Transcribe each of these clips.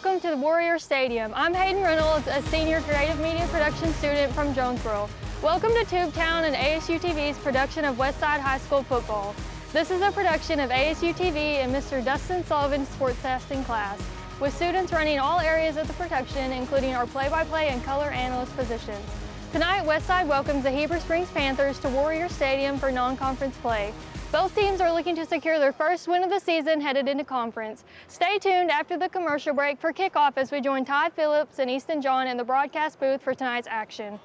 welcome to the Warrior Stadium. I'm Hayden Reynolds, a senior creative media production student from Jonesboro. Welcome to Tubetown and ASU-TV's production of Westside High School football. This is a production of ASU-TV and Mr. Dustin Sullivan's sportscasting class, with students running all areas of the production, including our play-by-play and color analyst positions. Tonight, Westside welcomes the Heber Springs Panthers to Warrior Stadium for non-conference play. Both teams are looking to secure their first win of the season headed into conference. Stay tuned after the commercial break for kickoff as we join Ty Phillips and Easton John in the broadcast booth for tonight's action.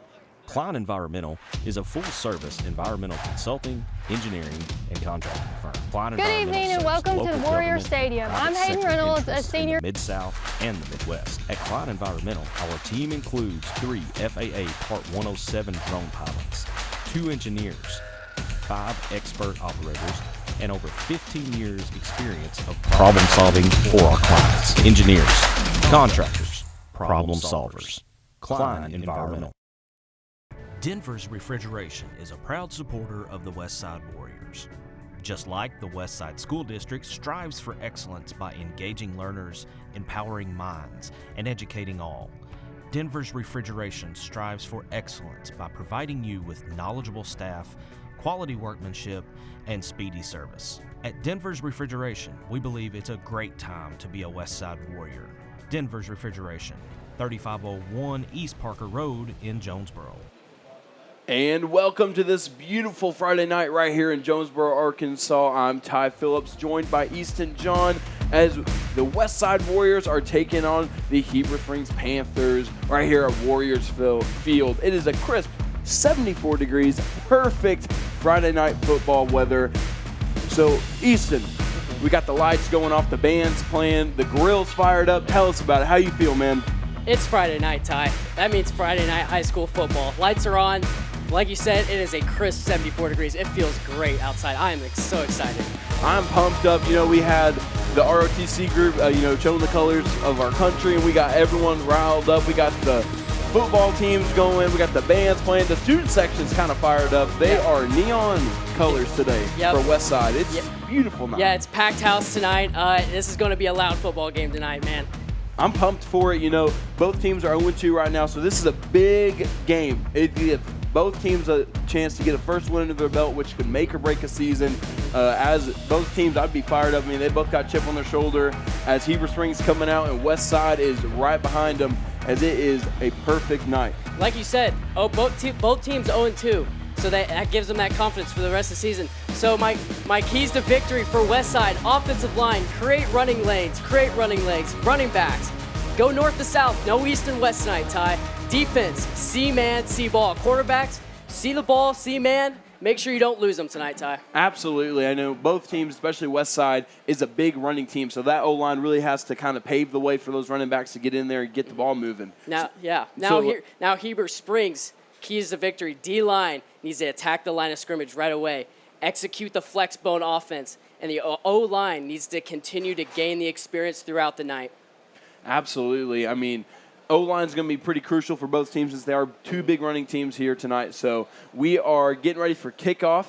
Klein Environmental is a full-service environmental consulting, engineering, and contracting firm. Good evening and welcome to the Warrior Stadium. I'm Hayden Reynolds, a senior Mid-South and the Midwest. At Klein Environmental, our team includes 3 FAA Part 107 drone pilots, 2 engineers, 5 expert operators, and over 15 years experience of problem solving for our clients. Engineers, contractors, problem solvers. Klein Environmental. Denver's Refrigeration is a proud supporter of the Westside Warriors. Just like the Westside School District strives for excellence by engaging learners, empowering minds, and educating all, Denver's Refrigeration strives for excellence by providing you with knowledgeable staff, quality workmanship, and speedy service. At Denver's Refrigeration, we believe it's a great time to be a Westside Warrior. Denver's Refrigeration, 3501 East Parker Road in Jonesboro. And welcome to this beautiful Friday night right here in Jonesboro, Arkansas. I'm Ty Phillips, joined by Easton John, as the Westside Warriors are taking on the Heber Springs Panthers right here at Warriors Field. It is a crisp 74 degrees, perfect Friday night football weather. So, Easton, we got the lights going off, the band's playing, the grill's fired up. Tell us about it. How you feel, man? It's Friday night, Ty. That means Friday night high school football. Lights are on. Like you said, it is a crisp 74 degrees. It feels great outside. I am so excited. I'm pumped up. You know, we had the ROTC group, showing the colors of our country, and we got everyone riled up. We got the football teams going. We got the bands playing. The student section's kind of fired up. They are neon colors today for Westside. It's beautiful now. Yeah, it's packed house tonight. This is going to be a loud football game tonight, man. I'm pumped for it. You know, both teams are 0-2 right now, so this is a big game. It gives both teams a chance to get a first win under their belt, which could make or break a season. As both teams, I'd be fired up. I mean, they both got chip on their shoulder as Heber Springs coming out, and Westside is right behind them, as it is a perfect night. Like you said, both teams 0-2, so that gives them that confidence for the rest of the season. So my keys to victory for Westside: offensive line, create running lanes, create running legs, running backs, go north to south, no east and west tonight, Ty. Defense, see man, see ball. Quarterbacks, see the ball, see man. Make sure you don't lose them tonight, Ty. Absolutely. I know both teams, especially Westside, is a big running team, so that O-line really has to kind of pave the way for those running backs to get in there and get the ball moving. Now Heber Springs, keys to victory. D-line needs to attack the line of scrimmage right away, execute the flex bone offense, and the O-line needs to continue to gain the experience throughout the night. Absolutely. I mean, O-line is going to be pretty crucial for both teams, since they are 2 big running teams here tonight. So we are getting ready for kickoff,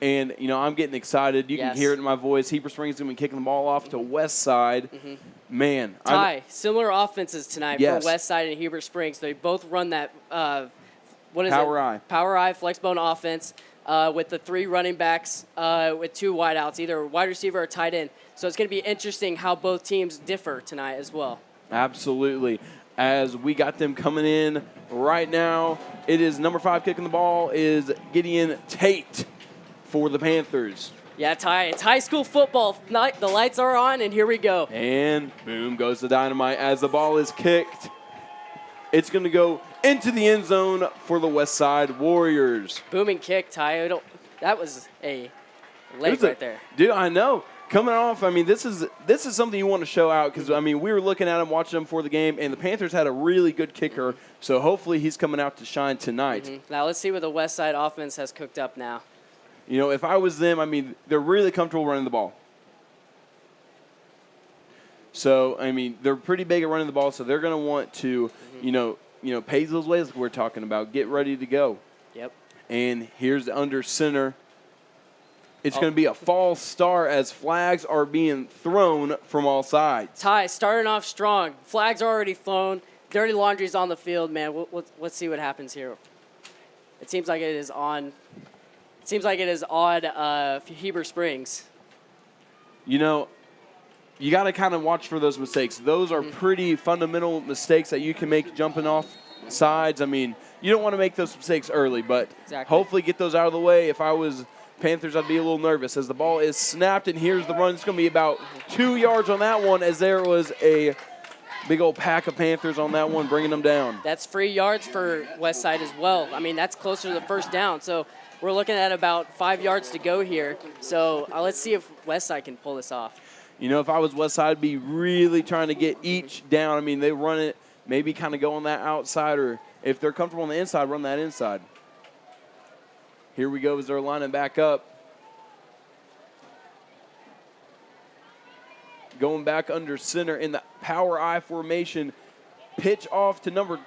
and, I'm getting excited. You can hear it in my voice. Heber Springs is going to be kicking the ball off to Westside. Man. Ty, similar offenses tonight for Westside and Heber Springs. They both run that, Power I, flex bone offense with the 3 running backs with 2 wideouts, either wide receiver or tight end. So it's going to be interesting how both teams differ tonight as well. Absolutely. As we got them coming in right now, it is number 5 kicking the ball is Gideon Tate for the Panthers. Yeah, Ty, it's high school football night. The lights are on, and here we go. And boom goes the dynamite as the ball is kicked. It's going to go into the end zone for the Westside Warriors. Booming kick, Ty. That was a leg right there. Dude, I know. Coming off, I mean, this is something you want to show out, because, I mean, we were looking at him, watching him for the game, and the Panthers had a really good kicker, so hopefully he's coming out to shine tonight. Now let's see what the Westside offense has cooked up now. You know, if I was them, I mean, they're really comfortable running the ball. So, I mean, they're pretty big at running the ball, so they're going to want to, pave those ways like we're talking about. Get ready to go. Yep. And here's the under center. It's going to be a false start as flags are being thrown from all sides. Ty starting off strong. Flags are already flown. Dirty laundry's on the field, man. Let's see what happens here. It seems like it is on. It seems like it is on Heber Springs. You know, you got to kind of watch for those mistakes. Those are pretty fundamental mistakes that you can make jumping off sides. I mean, you don't want to make those mistakes early, but hopefully get those out of the way. If I was Panthers, I'd be a little nervous as the ball is snapped, and here's the run. It's going to be about 2 yards on that one as there was a big old pack of Panthers on that one, bringing them down. That's free yards for Westside as well. I mean, that's closer to the first down. So we're looking at about 5 yards to go here. So let's see if Westside can pull this off. You know, if I was Westside, I'd be really trying to get each down. I mean, they run it, maybe kind of go on that outside, or if they're comfortable on the inside, run that inside. Here we go as they're lining back up. Going back under center in the power I formation. Pitch off to number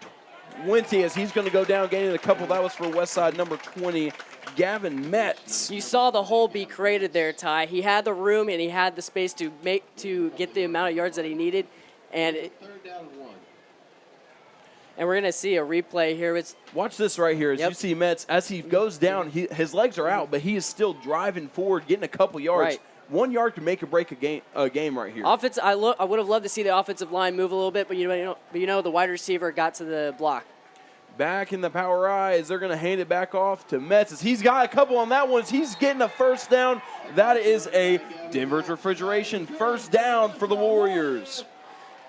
20 as he's going to go down, gaining a couple. That was for Westside, number 20, Gavin Metz. You saw the hole be created there, Ty. He had the room and he had the space to get the amount of yards that he needed. And third down and 1. And we're going to see a replay here. Watch this right here. As you see Metz, as he goes down, his legs are out, but he is still driving forward, getting a couple yards. Right. 1 yard can make or break a game right here. I would have loved to see the offensive line move a little bit, but the wide receiver got to the block. Back in the power I as they're going to hand it back off to Metz. As he's got a couple on that one. As he's getting a first down. That is a Denver's Refrigeration first down for the Warriors.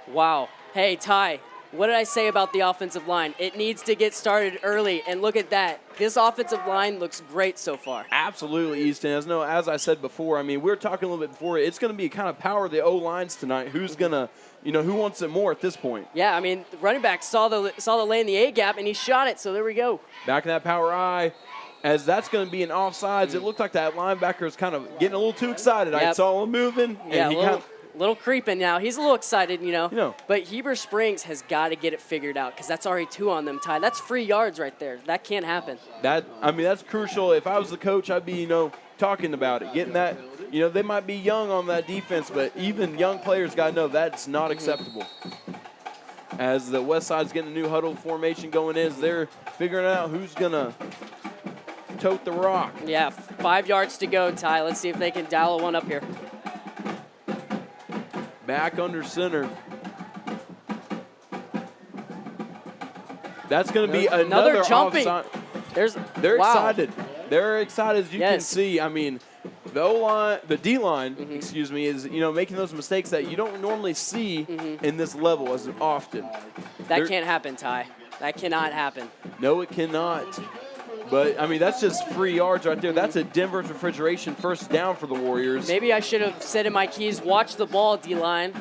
Wow. Hey, Ty, what did I say about the offensive line? It needs to get started early, and look at that. This offensive line looks great so far. Absolutely, Easton. As I said before, I mean, we were talking a little bit before. It's going to be kind of power of the O-lines tonight. Who's going to, who wants it more at this point? Yeah, I mean, the running back saw the lane in the A-gap, and he shot it, so there we go. Back in that power I, as that's going to be an offsides. It looked like that linebacker is kind of getting a little too excited. Yep. I saw him moving. Yeah, and little creeping now. He's a little excited, But Heber Springs has got to get it figured out because that's already 2 on them, Ty. That's free yards right there. That can't happen. That's crucial. If I was the coach, I'd be, talking about it. Getting that, they might be young on that defense, but even young players got to know that's not acceptable. As the West Side's getting a new huddle formation going in, they're figuring out who's going to tote the rock. Yeah, 5 yards to go, Ty. Let's see if they can dial one up here. Back under center. That's going to be another jumping. They're excited. They're excited, as you can see. I mean, the O-line, the D-line, is making those mistakes that you don't normally see in this level as often. That can't happen, Ty. That cannot happen. No, it cannot. But, that's just free yards right there. That's a Denver's Refrigeration first down for the Warriors. Maybe I should have said in my keys, watch the ball, D-line.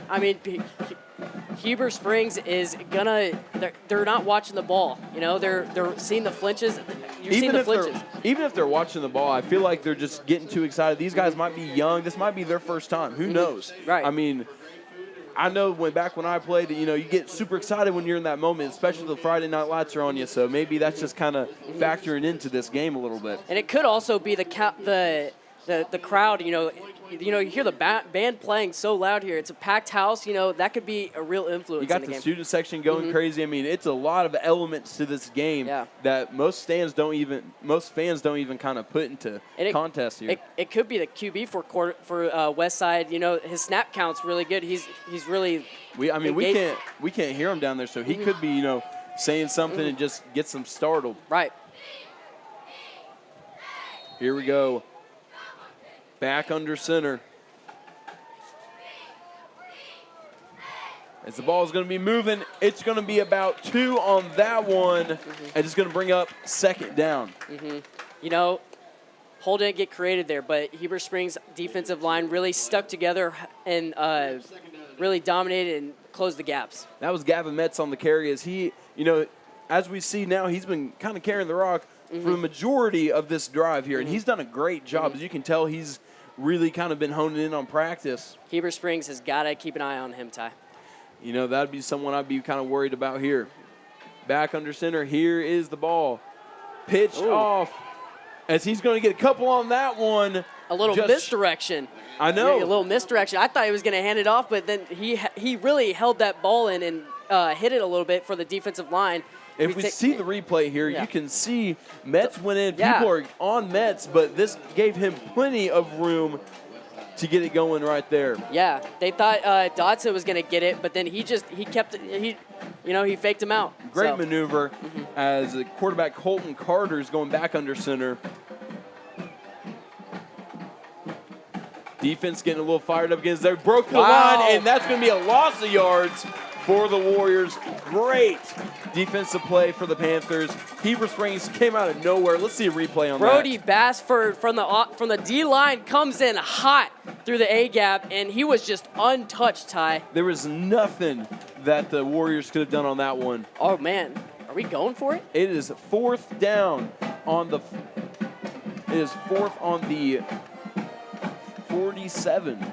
Heber Springs is they're not watching the ball. They're seeing the flinches. You're seeing the flinches. Even if they're watching the ball, I feel like they're just getting too excited. These guys might be young. This might be their first time. Who knows? Right. I know back when I played, you get super excited when you're in that moment, especially the Friday night lights are on you. So maybe that's just kind of factoring into this game a little bit. And it could also be the crowd. You hear the band playing so loud here. It's a packed house. That could be a real influence. You got in the game. Student section going crazy. It's a lot of elements to this game that most fans don't even kind of put into contest here. It could be the QB for Westside. His snap count's really good. He's really. We can't hear him down there, so he could be saying something and just gets them startled. Right. Here we go. Back under center. As the ball is going to be moving, it's going to be about 2 on that one, and it's going to bring up second down. Hole didn't get created there, but Heber Springs' defensive line really stuck together and really dominated and closed the gaps. That was Gavin Metz on the carry. As he, as we see now, he's been kind of carrying the rock for the majority of this drive here, and he's done a great job. As you can tell, he's really kind of been honing in on practice. Heber Springs has got to keep an eye on him, Ty. That'd be someone I'd be kind of worried about here. Back under center, here is the ball. Pitch off as he's going to get a couple on that one. a little misdirection. I know. A little misdirection. I thought he was going to hand it off, but then he really held that ball in and hit it a little bit for the defensive line. If we see the replay here, you can see Metz went in. People are on Metz, but this gave him plenty of room to get it going right there. Yeah, they thought Dotson was going to get it, but then he kept it. He faked him out. Great maneuver as the quarterback Colton Carter is going back under center. Defense getting a little fired up against there. Broke the line, and that's going to be a loss of yards for the Warriors. Great defensive play for the Panthers. Heber Springs came out of nowhere. Let's see a replay on Brody that. Bassford from the D line comes in hot through the A gap, and he was just untouched, Ty. There was nothing that the Warriors could have done on that one. Oh man, are we going for it? It is fourth down on the. It is fourth on the 47.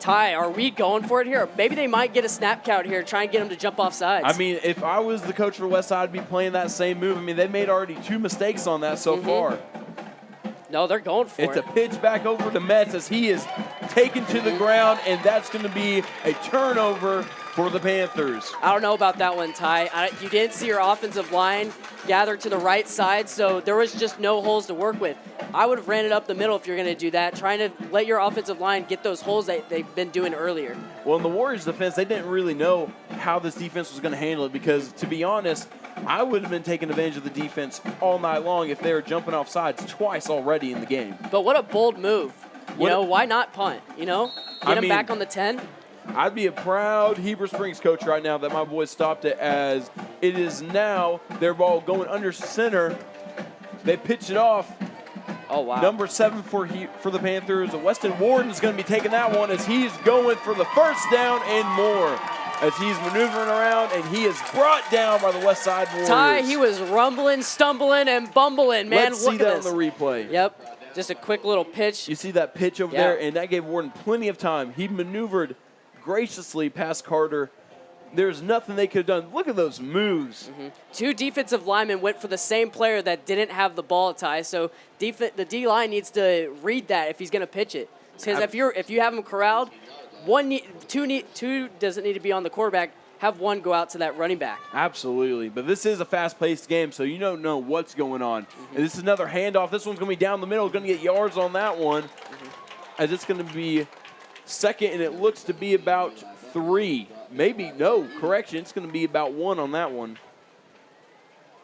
Ty, are we going for it here? Maybe they might get a snap count here, try and get him to jump off sides. I mean, if I was the coach for Westside, I'd be playing that same move. I mean, they made already 2 mistakes on that so far. No, they're going for it. It's a pitch back over to Metz as he is taken to the ground, and that's going to be a turnover for the Panthers. I don't know about that one, Ty. You didn't see your offensive line gather to the right side, so there was just no holes to work with. I would have ran it up the middle if you're going to do that, trying to let your offensive line get those holes that they've been doing earlier. Well, in the Warriors' defense, they didn't really know how this defense was going to handle it because, to be honest, I would have been taking advantage of the defense all night long if they were jumping off sides twice already in the game. But what a bold move. Why not punt? Get him back on the 10. I'd be a proud Heber Springs coach right now that my boys stopped it, as it is now their ball going under center. They pitch it off. Oh, wow. Number 7 for the Panthers. Weston Warden is going to be taking that one as he's going for the first down and more. As he's maneuvering around, and he is brought down by the Westside Warriors. Ty, he was rumbling, stumbling, and bumbling, man. Let's see that on the replay. Yep, just a quick little pitch. You see that pitch over there, and that gave Warden plenty of time. He maneuvered graciously past Carter. There's nothing they could have done. Look at those moves. 2 defensive linemen went for the same player that didn't have the ball, Ty. So the D-line needs to read that if he's going to pitch it. Because if you have him corralled, two doesn't need to be on the quarterback. Have one go out to that running back. Absolutely. But this is a fast-paced game, so you don't know what's going on. And this is another handoff. This one's going to be down the middle. Going to get yards on that one. As it's going to be second, and it looks to be about 3. Maybe, no, correction. It's going to be about 1 on that one.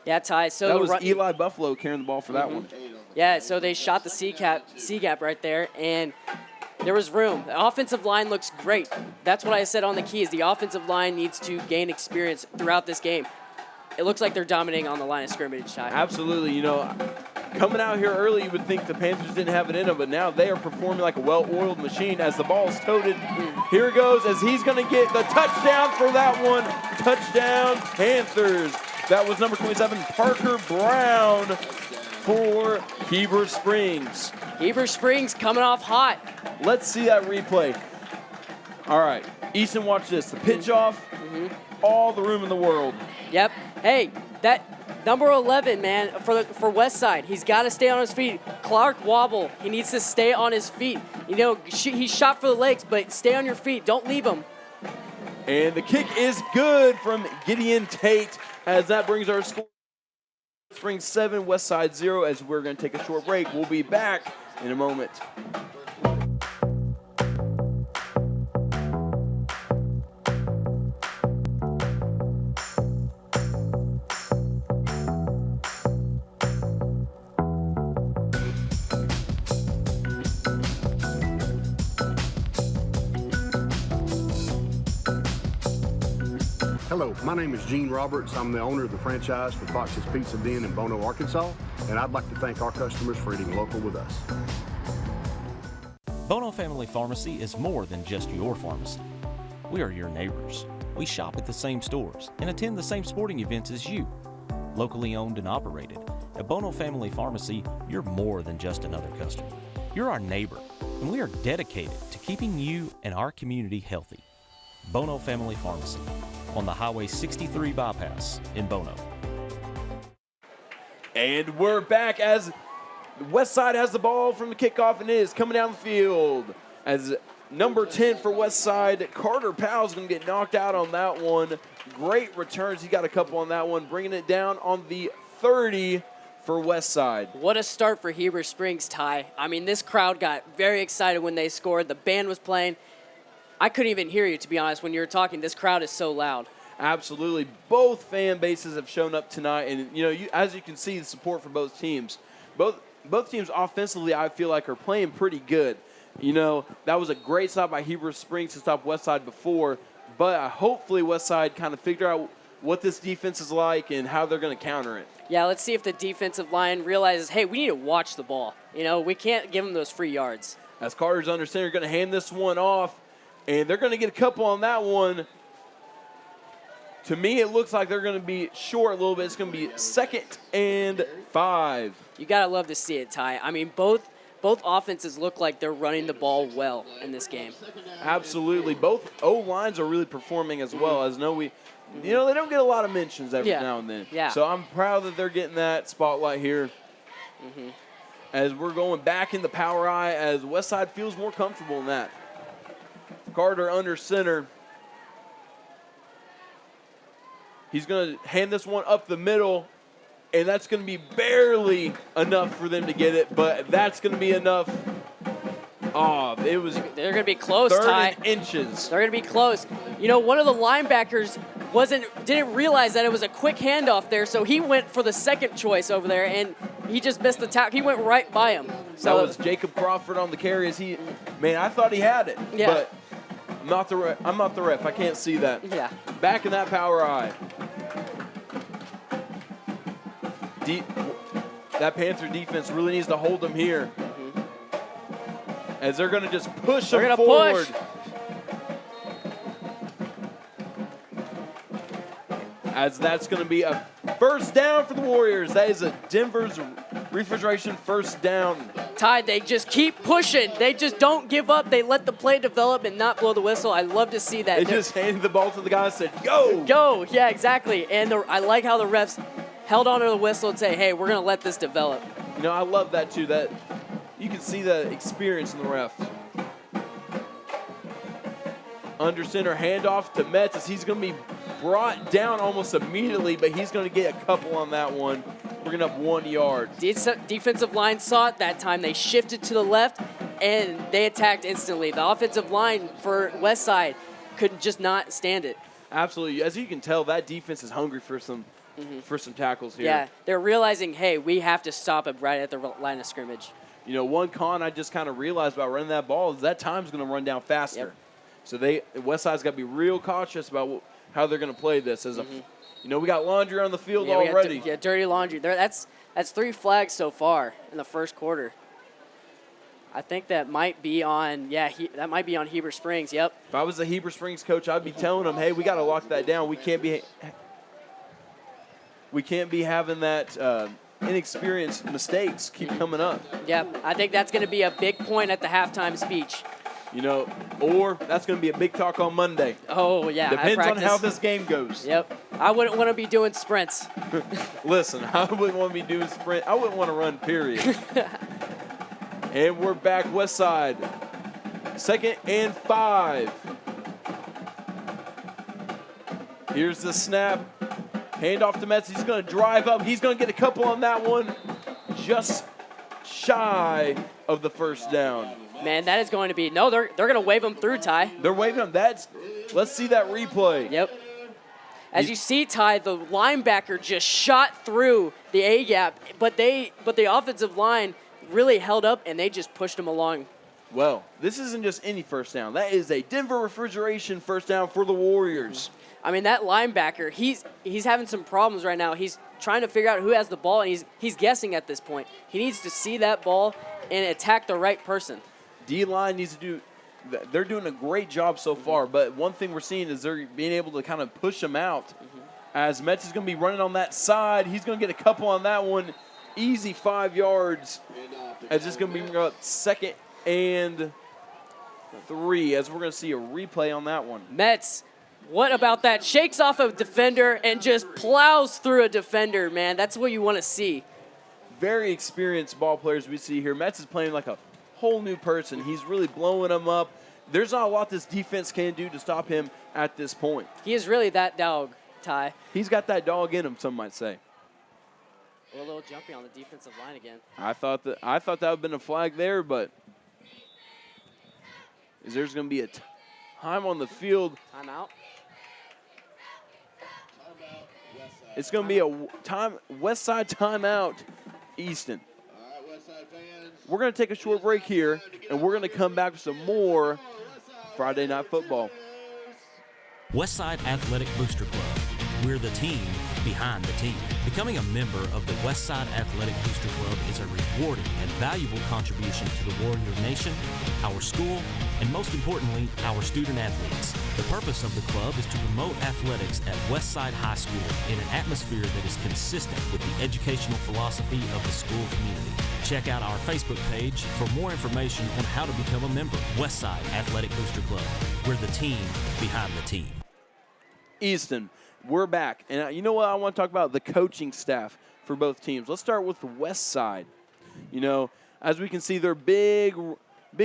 Yeah, Ty. So that was Eli Buffalo carrying the ball for that one. Yeah, so they shot the C-gap right there, and there was room. The offensive line looks great. That's what I said on the keys. The offensive line needs to gain experience throughout this game. It looks like they're dominating on the line of scrimmage, Ty. Absolutely. Coming out here early, you would think the Panthers didn't have it in them, but now they are performing like a well-oiled machine as the ball is toted. Here it goes as he's going to get the touchdown for that one. Touchdown, Panthers. That was number 27, Parker Brown for Heber Springs. Heber Springs coming off hot. Let's see that replay. All right, Easton, watch this. The pitch off, all the room in the world. Yep. Hey, that number 11, man, for Westside, he's got to stay on his feet. Clark Wobble, he needs to stay on his feet. He shot for the legs, but stay on your feet. Don't leave him. And the kick is good from Gideon Tate, as that brings our score. Springs 7, Westside 0, as we're going to take a short break. We'll be back in a moment. Hello, my name is Gene Roberts. I'm the owner of the franchise for Fox's Pizza Den in Bono, Arkansas, and I'd like to thank our customers for eating local with us. Bono Family Pharmacy is more than just your pharmacy. We are your neighbors. We shop at the same stores and attend the same sporting events as you. Locally owned and operated, at Bono Family Pharmacy, you're more than just another customer. You're our neighbor, and we are dedicated to keeping you and our community healthy. Bono Family Pharmacy on the Highway 63 bypass in Bono. And we're back as Westside has the ball from the kickoff, and it is coming down the field. As number 10 for Westside, Carter Powell's going to get knocked out on that one. Great returns. He got a couple on that one, bringing it down on the 30 for Westside. What a start for Heber Springs, Ty. I mean, this crowd got very excited when they scored. The band was playing. I couldn't even hear you, to be honest, when you were talking. This crowd is so loud. Absolutely. Both fan bases have shown up tonight, and as you can see, the support for both teams. Both teams offensively, I feel like, are playing pretty good. That was a great stop by Heber Springs to stop Westside before, but hopefully Westside kind of figure out what this defense is like and how they're going to counter it. Yeah, let's see if the defensive line realizes, hey, we need to watch the ball. We can't give them those free yards. As Carter's under center, going to hand this one off, and they're going to get a couple on that one. To me, it looks like they're going to be short a little bit. It's going to be 2nd and 5. You got to love to see it, Ty. I mean, both offenses look like they're running the ball well in this game. Absolutely. Both O-lines are really performing as well. As they don't get a lot of mentions every now and then. Yeah. So I'm proud that they're getting that spotlight here. As we're going back in the power eye, as Westside feels more comfortable in that. Carter under center. He's going to hand this one up the middle, and that's going to be barely enough for them to get it, but that's going to be enough. They're going to be close, 30 Ty. inches. They're going to be close. One of the linebackers didn't realize that it was a quick handoff there, so he went for the second choice over there, and he just missed the tackle. He went right by him. So that was Jacob Crawford on the carry. I thought he had it, but I'm not the ref. I can't see that. Yeah. Back in that power eye. That Panther defense really needs to hold them here. As they're going to just push them forward. Push. As that's going to be a first down for the Warriors. That is a Denver's refrigeration first down. Ty, they just keep pushing. They just don't give up. They let the play develop and not blow the whistle. I love to see that. They just handed the ball to the guy and said, go. Go. Yeah, exactly. And I like how the refs held onto the whistle and say, hey, we're going to let this develop. I love that too. That you can see the experience in the refs. Under center, handoff to Metz as he's going to be brought down almost immediately, but he's going to get a couple on that one, bringing up 1 yard. Defensive line saw it that time. They shifted to the left, and they attacked instantly. The offensive line for Westside could just not stand it. Absolutely. As you can tell, that defense is hungry for some tackles here. Yeah, they're realizing, hey, we have to stop it right at the line of scrimmage. One con I just kind of realized about running that ball is that time's going to run down faster. Yep. So Westside's got to be real cautious about how they're going to play this. As we got laundry on the field already. Dirty laundry. That's 3 flags so far in the first quarter. I think that might be on. That might be on Heber Springs. Yep. If I was the Heber Springs coach, I'd be telling them, hey, we got to lock that down. We can't be having that inexperienced mistakes keep coming up. Yep. I think that's going to be a big point at the halftime speech. Or that's going to be a big talk on Monday. Oh, yeah. Depends on how this game goes. Yep. I wouldn't want to be doing sprints. Listen, I wouldn't want to be doing sprint. I wouldn't want to run, period. And we're back Westside. 2nd and 5. Here's the snap. Hand off to Metz. He's going to drive up. He's going to get a couple on that one. Just shy of the first down. Man, that is going to be – no, they're going to wave him through, Ty. They're waving him. Let's see that replay. Yep. As you see, Ty, the linebacker just shot through the A-gap, but the offensive line really held up, and they just pushed him along. Well, this isn't just any first down. That is a Denver refrigeration first down for the Warriors. I mean, that linebacker, he's having some problems right now. He's trying to figure out who has the ball, and he's guessing at this point. He needs to see that ball and attack the right person. D-line needs to do – they're doing a great job so far, but one thing we're seeing is they're being able to kind of push them out. As Metz is going to be running on that side. He's going to get a couple on that one. Easy 5 yards. As it's going to be up 2nd and 3, as we're going to see a replay on that one. Metz, what about that? Shakes off a defender and just plows through a defender, man. That's what you want to see. very experienced ball players we see here. Metz is playing like a whole new person. He's really blowing them up. There's not a lot this defense can do to stop him at this point. He is really that dog, Ty. He's got that dog in him, some might say. A little jumpy on the defensive line again. I thought that would have been a flag there, but there's going to be a time on the field. Timeout. It's going to be a Westside timeout, Easton. We're going to take a short break here, and we're going to come back with some more Friday Night Football. Westside Athletic Booster Club. We're the team behind the team. Becoming a member of the Westside Athletic Booster Club is a rewarding and valuable contribution to the Warrior Nation, our school, and most importantly, our student athletes. The purpose of the club is to promote athletics at Westside High School in an atmosphere that is consistent with the educational philosophy of the school community. Check out our Facebook page for more information on how to become a member. Westside Athletic Booster Club. We're the team behind the team. Easton, we're back. And you know what? I want to talk about the coaching staff for both teams. Let's start with the Westside. You know, as we can see, they're big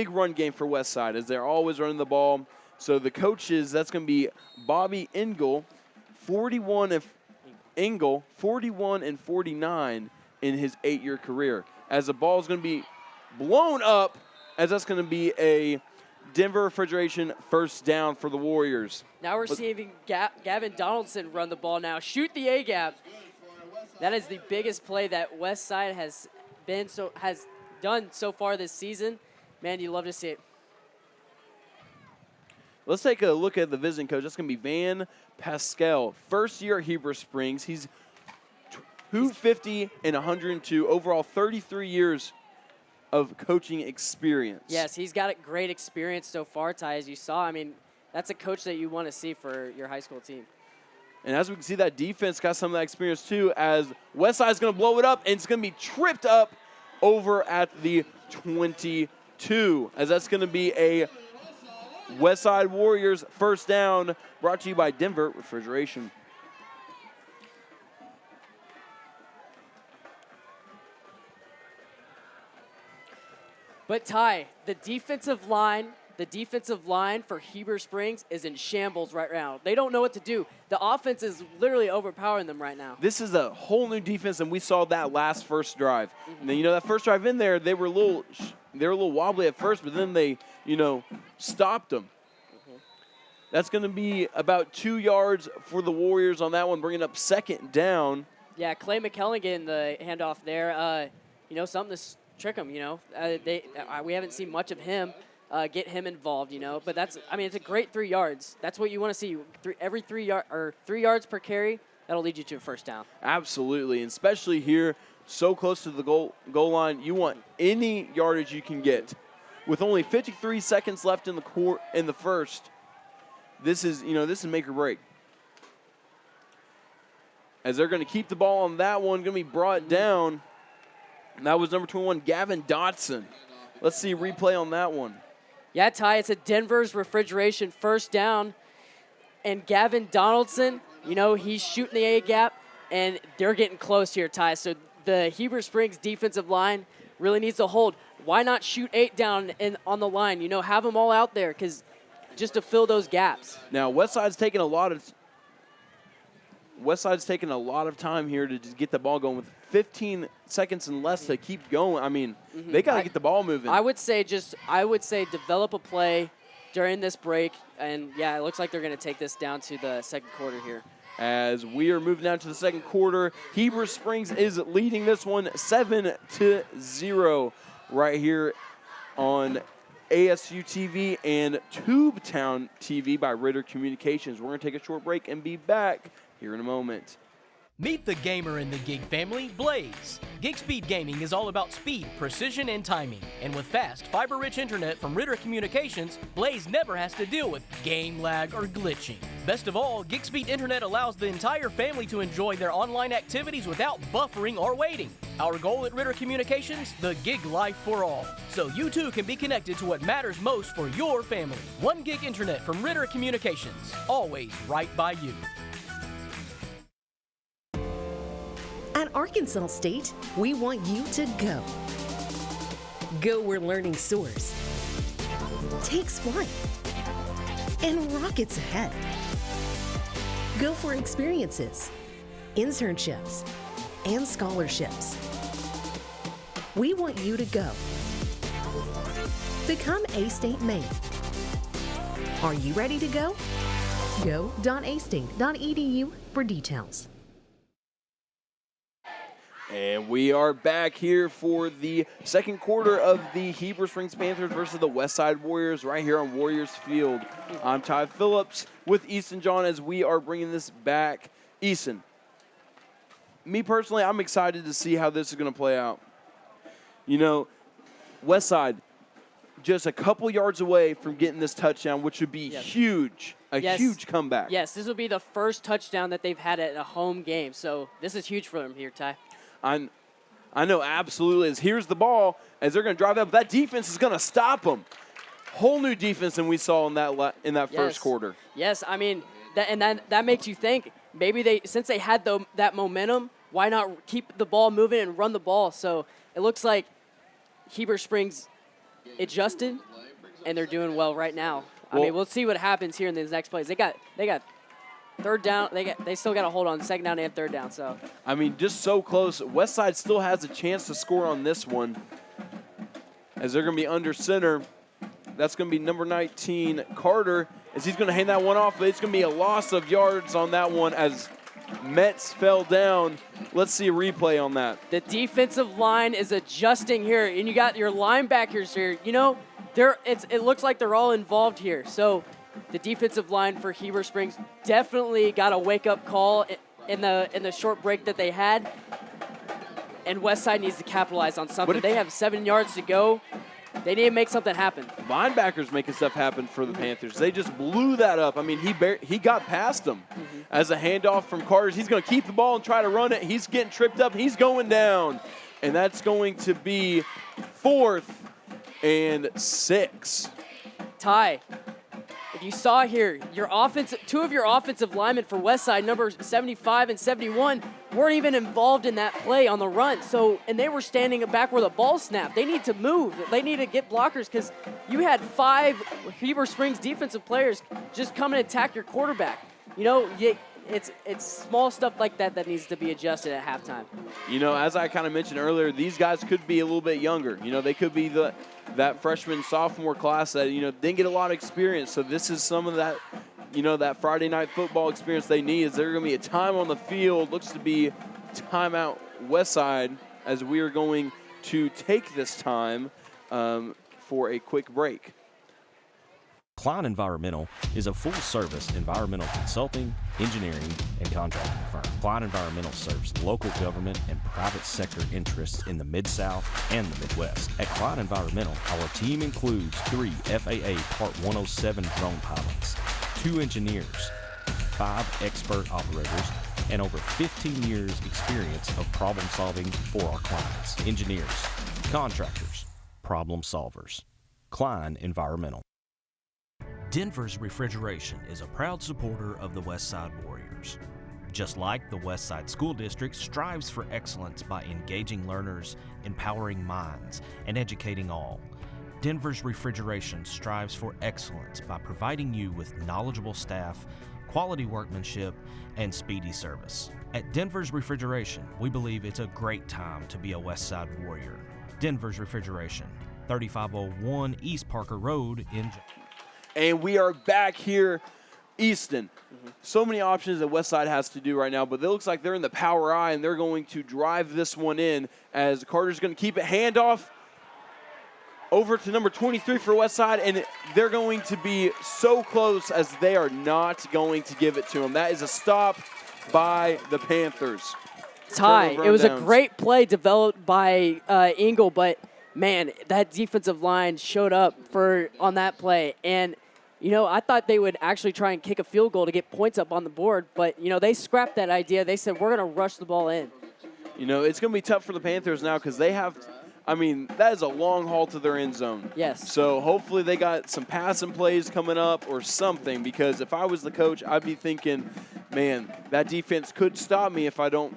run game for Westside as they're always running the ball. So the coaches, that's going to be Bobby Engel, 41 and 49 in his 8-year career. As the ball is going to be blown up, as that's going to be a Denver Refrigeration first down for the Warriors. Now we're seeing Gavin Donaldson run the ball now. Shoot the A-gap. That is the biggest play that Westside has done so far this season. Man, you love to see it. Let's take a look at the visiting coach. That's going to be Van Pascal. First year at Heber Springs. He's 250 and 102. Overall, 33 years of coaching experience. Yes, he's got a great experience so far, Ty, as you saw. I mean, that's a coach that you want to see for your high school team. And as we can see, that defense got some of that experience too, as Westside's going to blow it up, and it's going to be tripped up over at the 22, as that's going to be a Westside Warriors first down, brought to you by Denver Refrigeration. But Ty, the defensive line for Heber Springs is in shambles right now. They don't know what to do. The offense is literally overpowering them right now. This is a whole new defense, and we saw that last first drive. And then, you know, that first drive in there, they were a little wobbly at first, but then they, you know, stopped them. That's going to be about 2 yards for the Warriors on that one, bringing up second down. Yeah, Clay McKellen getting the handoff there. You know, something to trick them, you know. We haven't seen much of him. Get him involved, you know. But it's a great 3 yards. That's what you want to see. Every 3 yards per carry, that'll lead you to a first down. Absolutely, and especially here, so close to the goal line, you want any yardage you can get. With only 53 seconds left in the first, this is make or break. As they're going to keep the ball on that one, going to be brought down. And that was number 21, Gavin Dotson. Let's see a replay on that one. Yeah, Ty, it's a Denver's Refrigeration first down. And Gavin Donaldson, you know, he's shooting the A-gap, and they're getting close here, Ty. So the Heber Springs defensive line really needs to hold. Why not shoot 8 down on the line? You know, have them all out there just to fill those gaps. Now, Westside's taking a lot of time here to just get the ball going with 15 seconds and less to keep going. I mean, they got to get the ball moving. I would say develop a play during this break, and yeah, it looks like they're going to take this down to the second quarter here. As we are moving down to the second quarter, Heber Springs is leading this one 7-0 right here on ASU-TV and Tubetown TV by Ritter Communications. We're going to take a short break and be back here in a moment. Meet the gamer in the gig family, Blaze. GigSpeed Gaming is all about speed, precision, and timing. And with fast, fiber-rich internet from Ritter Communications, Blaze never has to deal with game lag or glitching. Best of all, GigSpeed Internet allows the entire family to enjoy their online activities without buffering or waiting. Our goal at Ritter Communications, the gig life for all. So you too can be connected to what matters most for your family. 1 gig internet from Ritter Communications, always right by you. At Arkansas State, we want you to go. Go where learning soars, takes flight, and rockets ahead. Go for experiences, internships, and scholarships. We want you to go. Become A-State Maine. Are you ready to go? Go.astate.edu for details. And we are back here for the second quarter of the Heber Springs Panthers versus the Westside Warriors right here on Warriors Field. I'm Ty Phillips with Easton John as we are bringing this back. Easton, me personally, I'm excited to see how this is going to play out. You know, Westside just a couple yards away from getting this touchdown, which would be huge, huge comeback. Yes, this will be the first touchdown that they've had at a home game, so this is huge for them here, Ty. I know, absolutely. As here's the ball, as they're going to drive up, that defense is going to stop them. Whole new defense than we saw in that first quarter. Yes, I mean, that makes you think maybe since they had that momentum, why not keep the ball moving and run the ball? So it looks like Heber Springs adjusted, and they're doing well right now. I mean, we'll see what happens here in these next plays. They got third down. They still got to hold on second down and third down. So I mean, just so close. Westside still has a chance to score on this one, as they're going to be under center. That's going to be number 19, Carter, as he's going to hand that one off, but it's going to be a loss of yards on that one as Metz fell down. Let's see a replay on that. The defensive line is adjusting here, and you got your linebackers here. You know, it looks like they're all involved here. So the defensive line for Heber Springs definitely got a wake-up call in the short break that they had, and Westside needs to capitalize on something. They have 7 yards to go. They need to make something happen. Linebackers making stuff happen for the Panthers. They just blew that up. I mean, he got past them as a handoff from Carter. He's going to keep the ball and try to run it. He's getting tripped up. He's going down. And that's going to be 4th and 6. Ty, if you saw here, two of your offensive linemen for Westside, numbers 75 and 71, weren't even involved in that play on the run. And they were standing back where the ball snapped. They need to move. They need to get blockers because you had 5 Heber Springs defensive players just come and attack your quarterback. You know, it's small stuff like that needs to be adjusted at halftime. You know, as I kind of mentioned earlier, these guys could be a little bit younger. You know, they could be that freshman, sophomore class that, didn't get a lot of experience. So this is some of that, that Friday night football experience they need. Is there going to be a time on the field? Looks to be timeout Westside as we are going to take this time for a quick break. Klein Environmental is a full-service environmental consulting, engineering, and contracting firm. Klein Environmental serves local government and private sector interests in the Mid-South and the Midwest. At Klein Environmental, our team includes 3 FAA Part 107 drone pilots, 2 engineers, 5 expert operators, and over 15 years experience of problem solving for our clients. Engineers, contractors, problem solvers. Klein Environmental. Denver's Refrigeration is a proud supporter of the Westside Warriors. Just like the Westside School District strives for excellence by engaging learners, empowering minds, and educating all, Denver's Refrigeration strives for excellence by providing you with knowledgeable staff, quality workmanship, and speedy service. At Denver's Refrigeration, we believe it's a great time to be a Westside Warrior. Denver's Refrigeration, 3501 East Parker Road in And we are back here, Easton. So many options that Westside has to do right now, but it looks like they're in the power eye, and they're going to drive this one in as Carter's going to keep it handoff over to number 23 for Westside, and they're going to be so close as they are not going to give it to him. That is a stop by the Panthers. Ty, it was a great play developed by Engel, but man, that defensive line showed up on that play. And, I thought they would actually try and kick a field goal to get points up on the board. But, they scrapped that idea. They said, we're going to rush the ball in. It's going to be tough for the Panthers now because they have that is a long haul to their end zone. Yes. So hopefully they got some passing plays coming up or something, because if I was the coach, I'd be thinking, man, that defense could stop me if I don't,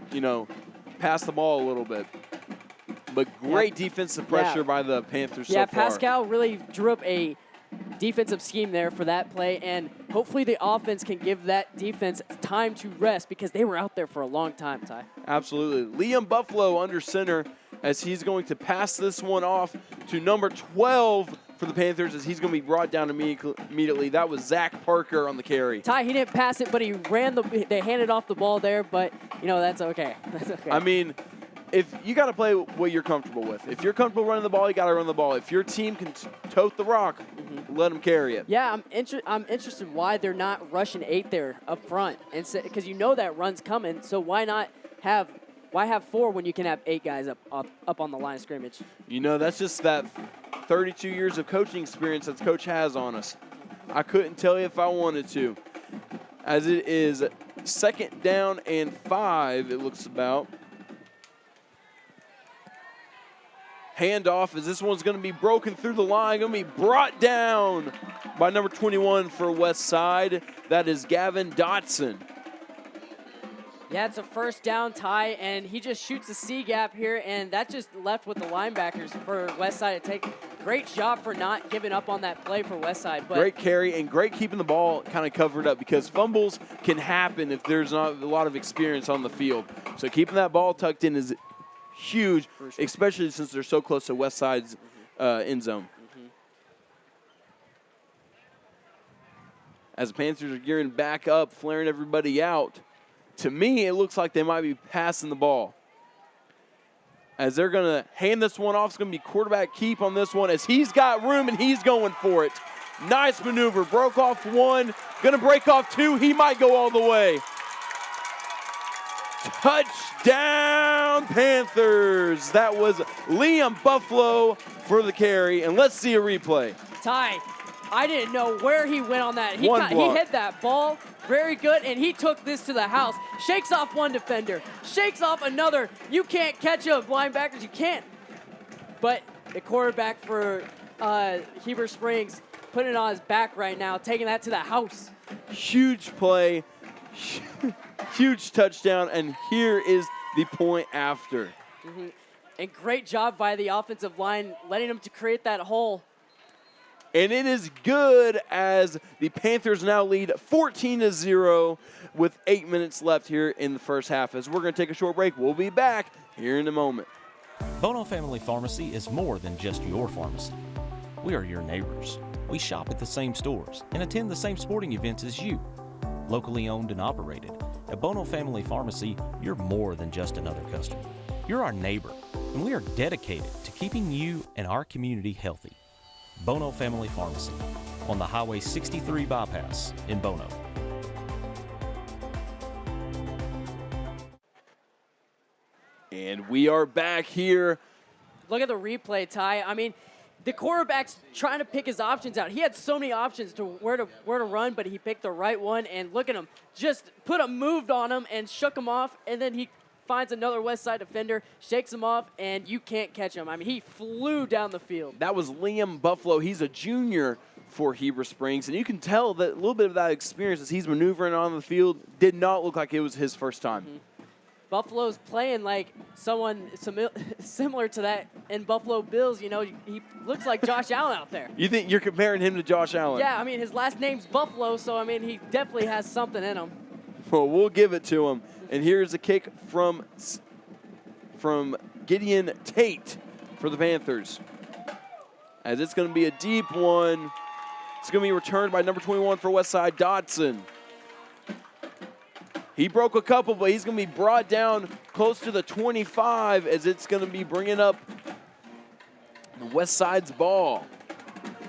pass the ball a little bit. But great defensive pressure by the Panthers so far. Pascal really drew up a defensive scheme there for that play, and hopefully the offense can give that defense time to rest because they were out there for a long time, Ty. Absolutely. Liam Buffalo under center as he's going to pass this one off to number 12 for the Panthers as he's going to be brought down immediately. That was Zach Parker on the carry. Ty, he didn't pass it, but he they handed off the ball there, but, that's okay. That's okay. I mean, if you got to play what you're comfortable with. If you're comfortable running the ball, you got to run the ball. If your team can tote the rock, let them carry it. Yeah, I'm interested why they're not rushing 8 there up front, and because that run's coming. So why have 4 when you can have 8 guys up on the line of scrimmage? That's just that 32 years of coaching experience that the coach has on us. I couldn't tell you if I wanted to. As it is 2nd down and 5, it looks about. Handoff as this one's going to be broken through the line, going to be brought down by number 21 for Westside. That is Gavin Dotson. Yeah, it's a 1st down, Ty, and he just shoots a C gap here, and that just left with the linebackers for Westside to take. Great job for not giving up on that play for Westside. But great carry and great keeping the ball kind of covered up because fumbles can happen if there's not a lot of experience on the field. So keeping that ball tucked in is huge, especially since they're so close to Westside's end zone. As the Panthers are gearing back up, flaring everybody out, to me, it looks like they might be passing the ball. As they're going to hand this one off, it's going to be quarterback keep on this one as he's got room and he's going for it. Nice maneuver. Broke off 1, going to break off 2. He might go all the way. Touchdown, Panthers. That was Liam Buffalo for the carry. And let's see a replay. Ty, I didn't know where he went on that. He hit that ball very good, and he took this to the house. Shakes off one defender. Shakes off another. You can't catch him, linebackers. You can't. But the quarterback for Heber Springs putting it on his back right now, taking that to the house. Huge play. Huge touchdown, and here is the point after. And great job by the offensive line, letting them to create that hole. And it is good as the Panthers now lead 14-0 with 8 minutes left here in the first half. As we're going to take a short break, we'll be back here in a moment. Bono Family Pharmacy is more than just your pharmacy. We are your neighbors. We shop at the same stores and attend the same sporting events as you. Locally owned and operated, at Bono Family Pharmacy, you're more than just another customer. You're our neighbor, and we are dedicated to keeping you and our community healthy. Bono Family Pharmacy on the Highway 63 bypass in Bono. And we are back here. Look at the replay, Ty. I mean, the quarterback's trying to pick his options out. He had so many options to where to run, but he picked the right one. And look at him, just put a move on him and shook him off. And then he finds another Westside defender, shakes him off, and you can't catch him. I mean, he flew down the field. That was Liam Buffalo. He's a junior for Heber Springs, and you can tell that a little bit of that experience as he's maneuvering on the field did not look like it was his first time. Buffalo's playing like someone similar to that in Buffalo Bills. He looks like Josh Allen out there. You think you're comparing him to Josh Allen? Yeah, I mean, his last name's Buffalo, so, I mean, he definitely has something in him. Well, we'll give it to him. And here's a kick from Gideon Tate for the Panthers. As it's going to be a deep one. It's going to be returned by number 21 for Westside, Dotson. He broke a couple, but he's going to be brought down close to the 25 as it's going to be bringing up the Westside's ball.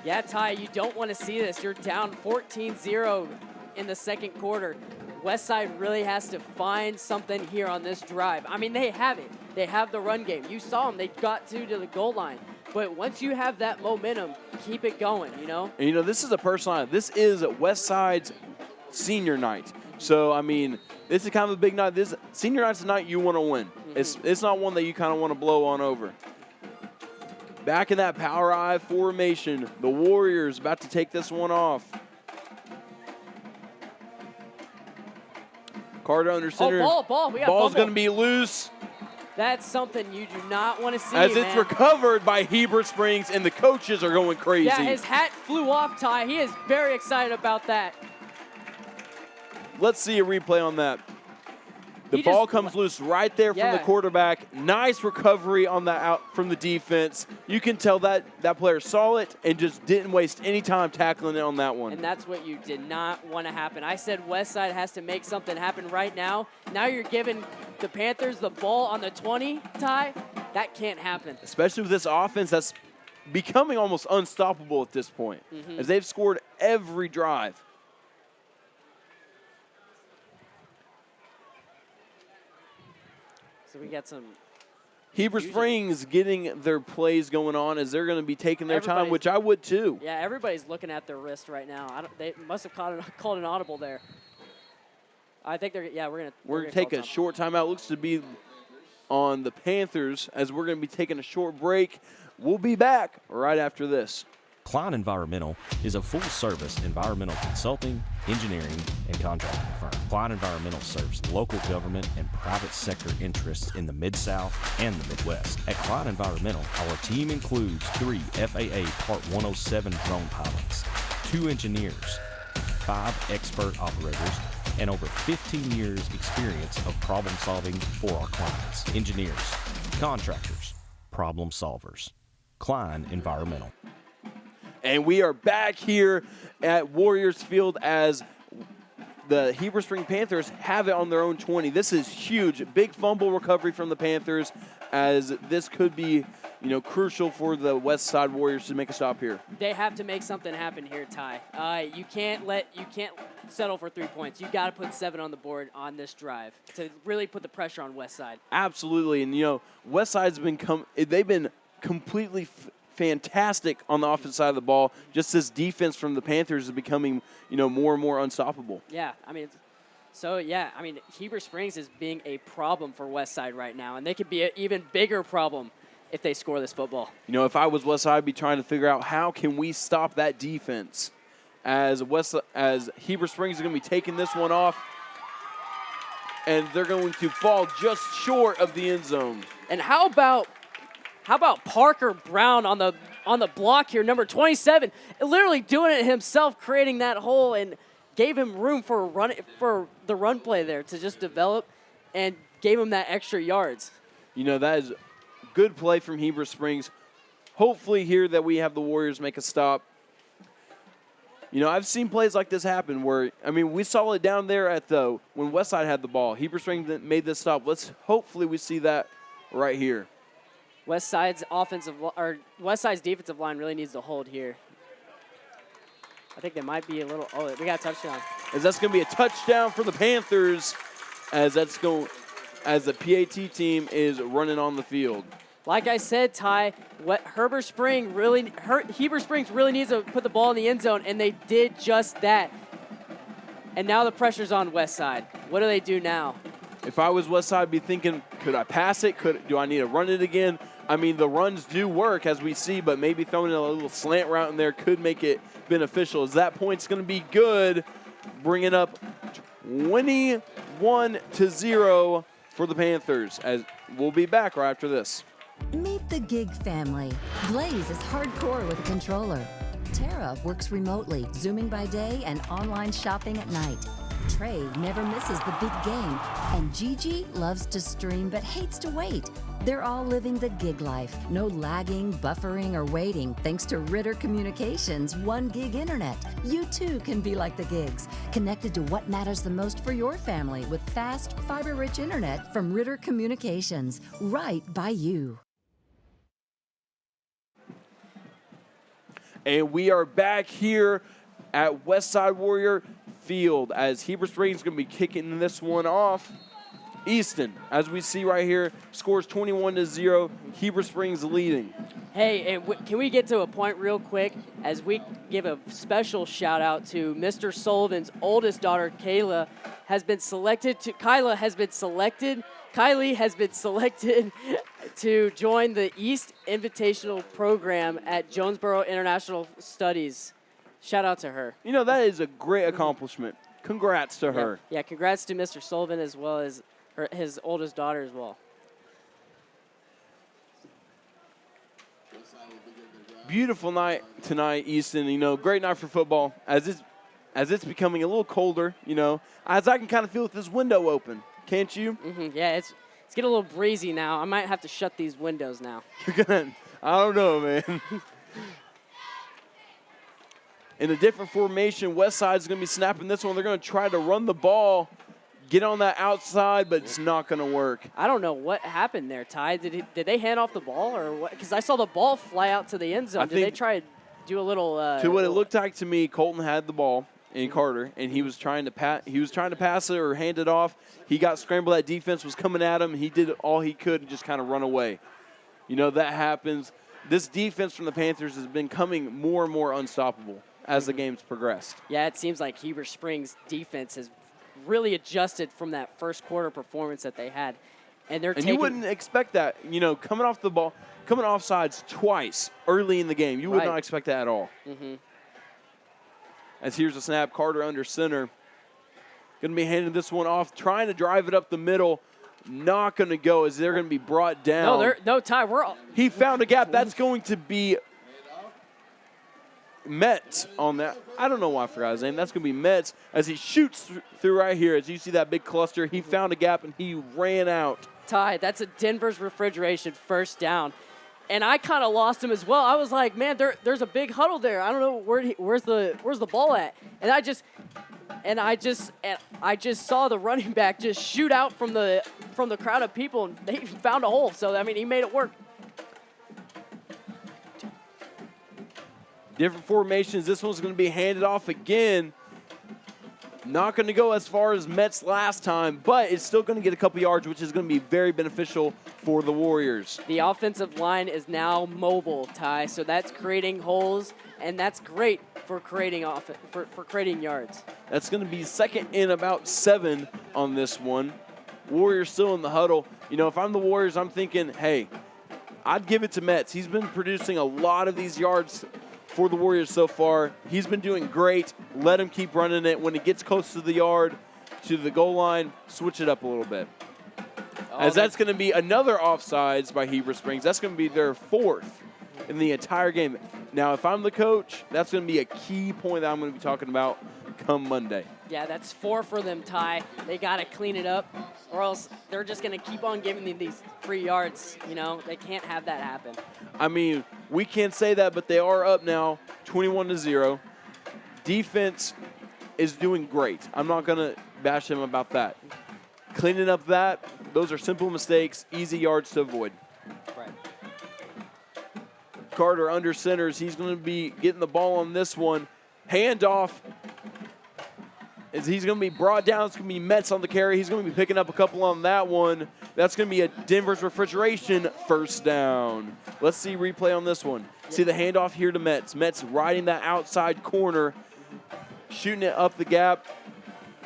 Yeah, Ty, you don't want to see this. You're down 14-0 in the second quarter. Westside really has to find something here on this drive. I mean, they have it. They have the run game. You saw them. They got to the goal line. But once you have that momentum, keep it going, And, this is a personal night. This is Westside's senior night. So, I mean, this is kind of a big night. This senior night's a night you want to win. It's not one that you kind of want to blow on over. Back in that power I formation, the Warriors about to take this one off. Carter under center. Ball. We got Ball's fumble. going to be loose. That's something you do not want to see, As it's man. recovered by Heber Springs, and the coaches are going crazy. Yeah, his hat flew off, Ty. He is very excited about that. Let's see a replay on that. The ball comes loose right there from the quarterback. Nice recovery on that out from the defense. You can tell that that player saw it and just didn't waste any time tackling it on that one. And that's what you did not want to happen. I said Westside has to make something happen right now. Now you're giving the Panthers the ball on the 20, Ty. That can't happen. Especially with this offense that's becoming almost unstoppable at this point, as they've scored every drive. So we got some Heber Springs getting their plays going on as they're going to be taking their time, which I would too. Yeah, everybody's looking at their wrist right now. They must have called an audible there. I think they're we're going to take a short timeout. Looks to be on the Panthers as we're going to be taking a short break. We'll be back right after this. Klein Environmental is a full-service environmental consulting, engineering, and contracting firm. Klein Environmental serves local government and private sector interests in the Mid-South and the Midwest. At Klein Environmental, our team includes 3 FAA Part 107 drone pilots, 2 engineers, 5 expert operators, and over 15 years experience of problem solving for our clients. Engineers, contractors, problem solvers. Klein Environmental. And we are back here at Warriors Field as the Heber Spring Panthers have it on their own 20. This is huge. Big fumble recovery from the Panthers, as this could be, crucial for the Westside Warriors to make a stop here. They have to make something happen here, Ty. You can't settle for 3 points. You got to put 7 on the board on this drive to really put the pressure on Westside. Absolutely, and Westside's they've been completely fantastic on the offensive side of the ball. Just this defense from the Panthers is becoming, more and more unstoppable. Yeah, Heber Springs is being a problem for Westside right now, and they could be an even bigger problem if they score this football. If I was Westside, I'd be trying to figure out how can we stop that defense, as Heber Springs is going to be taking this one off, and they're going to fall just short of the end zone. And how about Parker Brown on the block here, number 27, literally doing it himself, creating that hole, and gave him room for the run play there to just develop, and gave him that extra yards. That is good play from Heber Springs. Hopefully here that we have the Warriors make a stop. I've seen plays like this happen where, we saw it down there when Westside had the ball. Heber Springs made this stop. Hopefully we see that right here. Westside's defensive line really needs to hold here. I think they might be a little. Oh, we got a touchdown. As that's going to be a touchdown for the Panthers, as the PAT team is running on the field. Like I said, Ty, Heber Springs really needs to put the ball in the end zone, and they did just that. And now the pressure's on Westside. What do they do now? If I was Westside, I'd be thinking, could I pass it? Do I need to run it again? The runs do work, as we see, but maybe throwing a little slant route in there could make it beneficial, as that point's going to be good, bringing up 21-0 for the Panthers, as we'll be back right after this. Meet the gig family. Blaze is hardcore with a controller. Tara works remotely, Zooming by day and online shopping at night. Trey never misses the big game, and Gigi loves to stream but hates to wait. They're all living the gig life. No lagging, buffering, or waiting thanks to Ritter Communications 1 gig internet. You too can be like the gigs, connected to what matters the most for your family with fast, fiber-rich internet from Ritter Communications, right by you. And we are back here at Westside Warrior Field as Heber Springs is going to be kicking this one off. Easton, as we see right here, scores 21-0. Heber Springs leading. Hey, and can we get to a point real quick as we give a special shout out to Mr. Sullivan's oldest daughter, Kylie has been selected to join the East Invitational program at Jonesboro International Studies. Shout out to her. That is a great accomplishment. Congrats to her. Yeah, congrats to Mr. Sullivan as well as his oldest daughter as well. Beautiful night tonight, Easton. You know, great night for football. As it's becoming a little colder, you know, as I can kind of feel with this window open. Can't you? Yeah, it's getting a little breezy now. I might have to shut these windows now. You're gonna, I don't know, man. In a different formation, Westside's going to be snapping this one. They're going to try to run the ball, get on that outside, but it's not going to work. I don't know what happened there, Ty. Did they hand off the ball or what? Because I saw the ball fly out to the end zone. Did they try to do a little? To what it looked like to me, Colton had the ball in Carter, and he was trying to pass it or hand it off. He got scrambled. That defense was coming at him. He did all he could and just kind of run away. You know, that happens. This defense from the Panthers has been coming more and more unstoppable as the game's progressed. Yeah, it seems like Heber Springs' defense has really adjusted from that first quarter performance that they had. And you wouldn't expect that, you know, coming off the ball, coming off sides twice early in the game. You would not expect that at all. As here's a snap, Carter under center. Going to be handing this one off, trying to drive it up the middle. Not going to go as they're going to be brought down. No, Ty, he found a gap. That's going to be Metz on that. I don't know why I forgot his name. That's going to be Metz as he shoots through right here. As you see that big cluster, he found a gap and he ran out. Ty, that's a Denver's Refrigeration first down. And I kind of lost him as well. I was like, man, there's a big huddle there. I don't know where's the ball at. And I just saw the running back just shoot out from the crowd of people, and they found a hole. So I mean, he made it work. Different formations. This one's going to be handed off again. Not going to go as far as Metz last time, but it's still going to get a couple yards, which is going to be very beneficial for the Warriors. The offensive line is now mobile, Ty, so that's creating holes, and that's great for creating for creating yards. That's going to be second in about 7 on this one. Warriors still in the huddle. You know, if I'm the Warriors, I'm thinking, hey, I'd give it to Metz. He's been producing a lot of these yards for the Warriors so far. He's been doing great. Let him keep running it. When it gets close to the yard, to the goal line, switch it up a little bit. As that's going to be another offsides by Heber Springs. That's going to be their 4th in the entire game. Now, if I'm the coach, that's going to be a key point that I'm going to be talking about come Monday. Yeah, that's 4 for them, Ty. They got to clean it up, or else they're just going to keep on giving them these free yards. You know, they can't have that happen. I mean, we can't say that, but they are up now 21-0. Defense is doing great. I'm not going to bash them about that. Cleaning up that, those are simple mistakes, easy yards to avoid. Right. Carter under centers. He's going to be getting the ball on this one. Handoff. As he's going to be brought down. It's going to be Metz on the carry. He's going to be picking up a couple on that one. That's going to be a Denver's Refrigeration first down. Let's see replay on this one. See the handoff here to Metz. Metz riding that outside corner, shooting it up the gap.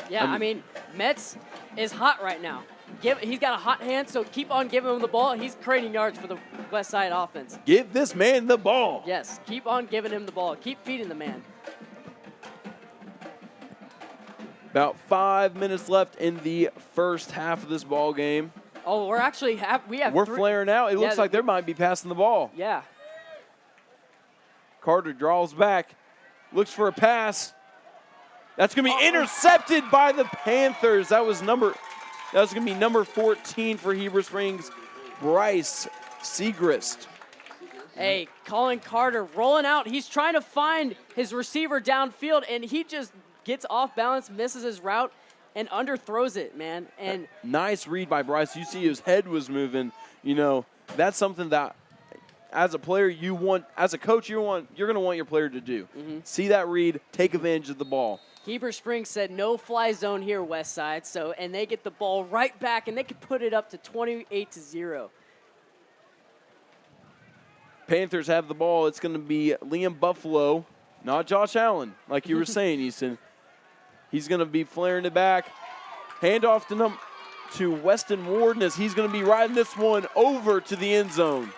Yeah, I mean Metz is hot right now. He's got a hot hand, so keep on giving him the ball. He's creating yards for the Westside offense. Give this man the ball. Yes, keep on giving him the ball. Keep feeding the man. About 5 minutes left in the first half of this ball game. Oh, we're flaring out. It looks like they might be passing the ball. Yeah. Carter draws back, looks for a pass. That's going to be intercepted by the Panthers. That was going to be number 14 for Heber Springs, Bryce Segrist. Hey, Colin Carter rolling out. He's trying to find his receiver downfield, and he just gets off balance, misses his route, and underthrows it, man. And nice read by Bryce. You see his head was moving. You know, that's something that as a player you want, as a coach you're going to want your player to do. See that read, take advantage of the ball. Heber Springs said no fly zone here, Westside. And they get the ball right back, and they could put it up to 28-0. Panthers have the ball. It's going to be Liam Buffalo, not Josh Allen, like you were saying, Easton. He's going to be flaring it back. Handoff to Weston Warden as he's going to be riding this one over to the end zone.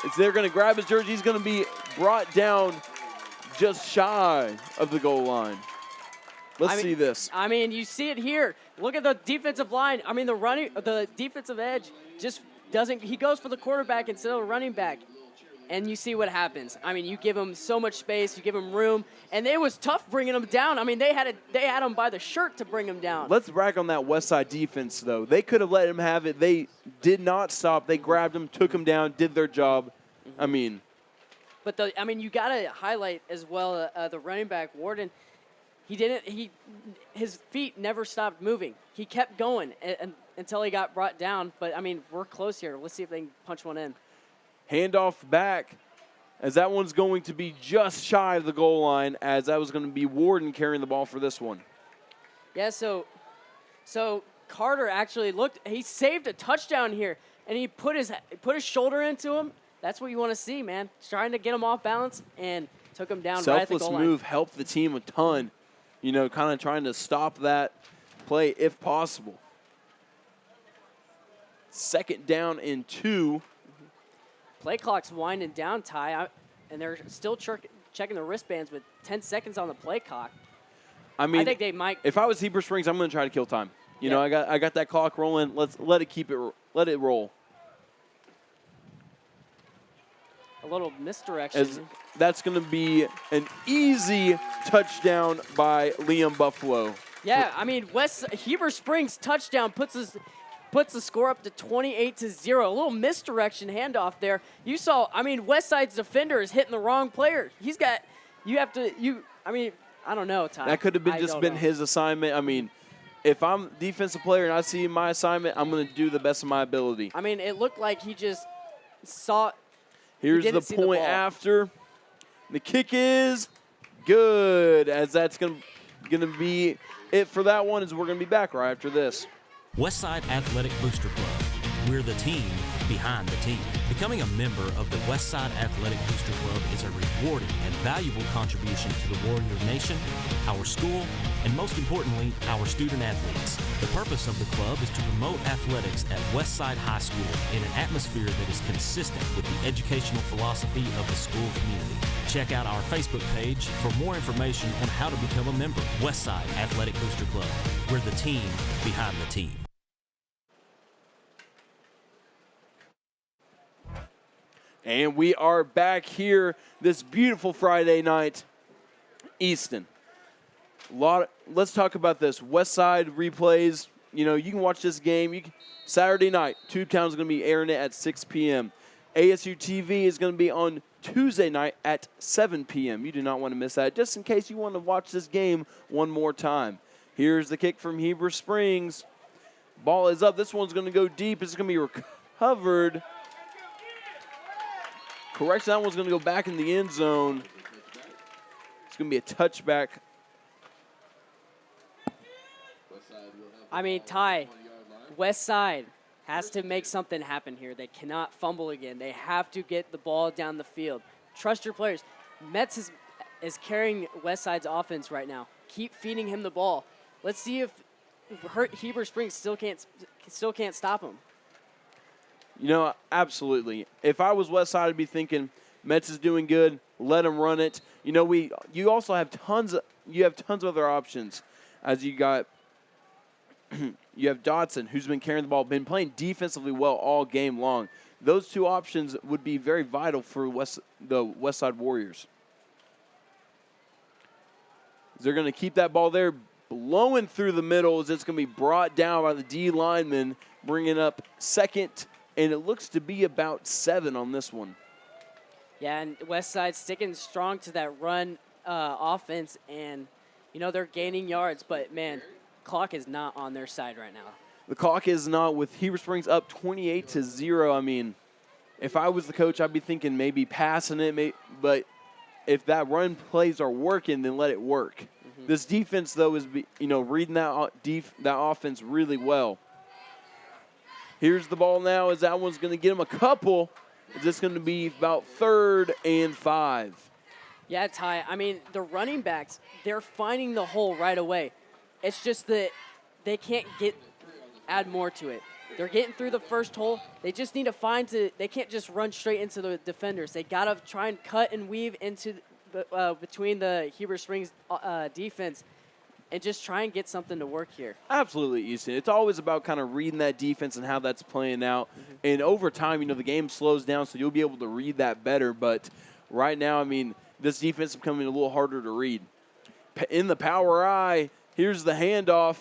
As they're going to grab his jersey, he's going to be brought down just shy of the goal line. Let's see this. I mean, you see it here. Look at the defensive line. I mean, the defensive edge just doesn't. He goes for the quarterback instead of the running back. and you see what happens. I mean, you give them so much space, you give them room, and it was tough bringing them down. I mean, they had them by the shirt to bring them down. Let's brag on that Westside defense, though. They could have let him have it. They did not stop. They grabbed him, took him down, did their job. I mean. But, you got to highlight as well the running back, Warden. His feet never stopped moving. He kept going until he got brought down. But, I mean, we're close here. Let's see if they can punch one in. Handoff back, as that one's going to be just shy of the goal line, as that was going to be Warden carrying the ball for this one. Yeah, so Carter actually he saved a touchdown here, and he put his shoulder into him. That's what you want to see, man. Trying to get him off balance and took him down right at the goal line. Selfless move helped the team a ton, kind of trying to stop that play if possible. 2nd down and 2. Play clock's winding down, Ty, and they're still checking the wristbands with 10 seconds on the play clock. I mean, I think they might. If I was Heber Springs, I'm going to try to kill time. You know, I got that clock rolling. Let it roll. A little misdirection. That's going to be an easy touchdown by Liam Buffalo. Yeah, I mean, Heber Springs touchdown puts the score up to 28-0. A little misdirection handoff there. You saw, I mean, Westside's defender is hitting the wrong player. I don't know, Ty. That could have been his assignment. I mean, if I'm a defensive player and I see my assignment, I'm going to do the best of my ability. I mean, it looked like he just saw. Here's the point after. The kick is good, as that's going to be it for that one, as we're going to be back right after this. Westside Athletic Booster Club. We're the team behind the team. Becoming a member of the Westside Athletic Booster Club is a rewarding and valuable contribution to the Warrior Nation, our school, and most importantly, our student athletes. The purpose of the club is to promote athletics at Westside High School in an atmosphere that is consistent with the educational philosophy of the school community. Check out our Facebook page for more information on how to become a member. Westside Athletic Booster Club. We're the team behind the team. And we are back here this beautiful Friday night. Easton. Let's talk about this. Westside replays. You can watch this game. Saturday night, Tubetown is going to be airing it at 6 p.m. ASU-TV is going to be on Tuesday night at 7 p.m. You do not want to miss that, just in case you want to watch this game one more time. Here's the kick from Heber Springs. Ball is up. This one's going to go deep. It's going to be recovered. Correction, that one's going to go back in the end zone. It's going to be a touchback. I mean, Ty, Westside has to make something happen here. They cannot fumble again. They have to get the ball down the field. Trust your players. Metz is carrying Westside's offense right now. Keep feeding him the ball. Let's see if Heber Springs still can't stop him. Absolutely. If I was Westside, I'd be thinking Metz is doing good. Let him run it. You also have tons of other options, as you got. You have Dotson, who's been carrying the ball, been playing defensively well all game long. Those two options would be very vital for the Westside Warriors. They're going to keep that ball there, blowing through the middle, as it's going to be brought down by the D lineman, bringing up second. And it looks to be about 7 on this one. Yeah, and Westside sticking strong to that run offense, and, they're gaining yards. But, man, clock is not on their side right now. The clock is not, with Heber Springs up 28-0. I mean, if I was the coach, I'd be thinking maybe passing it. But if that run plays are working, then let it work. Mm-hmm. This defense, though, is reading that offense really well. Here's the ball now, as that one's going to get him a couple. Is this going to be about 3rd and 5? Yeah, Ty. I mean, the running backs, they're finding the hole right away. It's just that they can't add more to it. They're getting through the first hole. They just need to they can't just run straight into the defenders. They got to try and cut and weave into between the Heber Springs defense. and just try and get something to work here. Absolutely, Easton. It's always about kind of reading that defense and how that's playing out. And over time, the game slows down, so you'll be able to read that better. But right now, this defense is becoming a little harder to read. In the power eye, here's the handoff.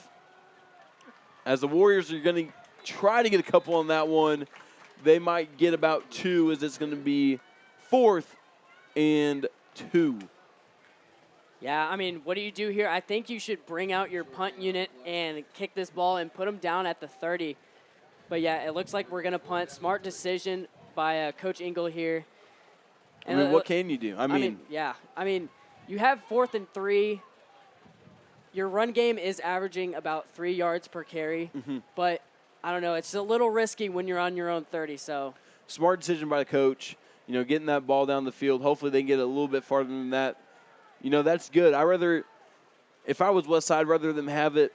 As the Warriors are going to try to get a couple on that one, they might get about 2, as it's going to be 4th and 2. Yeah, what do you do here? I think you should bring out your punt unit and kick this ball and put them down at the 30. But, yeah, it looks like we're going to punt. Smart decision by Coach Engel here. And what can you do? You have 4th and 3. Your run game is averaging about 3 yards per carry. But, I don't know, it's a little risky when you're on your own 30. So smart decision by the coach, getting that ball down the field. Hopefully they can get a little bit farther than that. That's good. If I was Westside, I'd rather them have it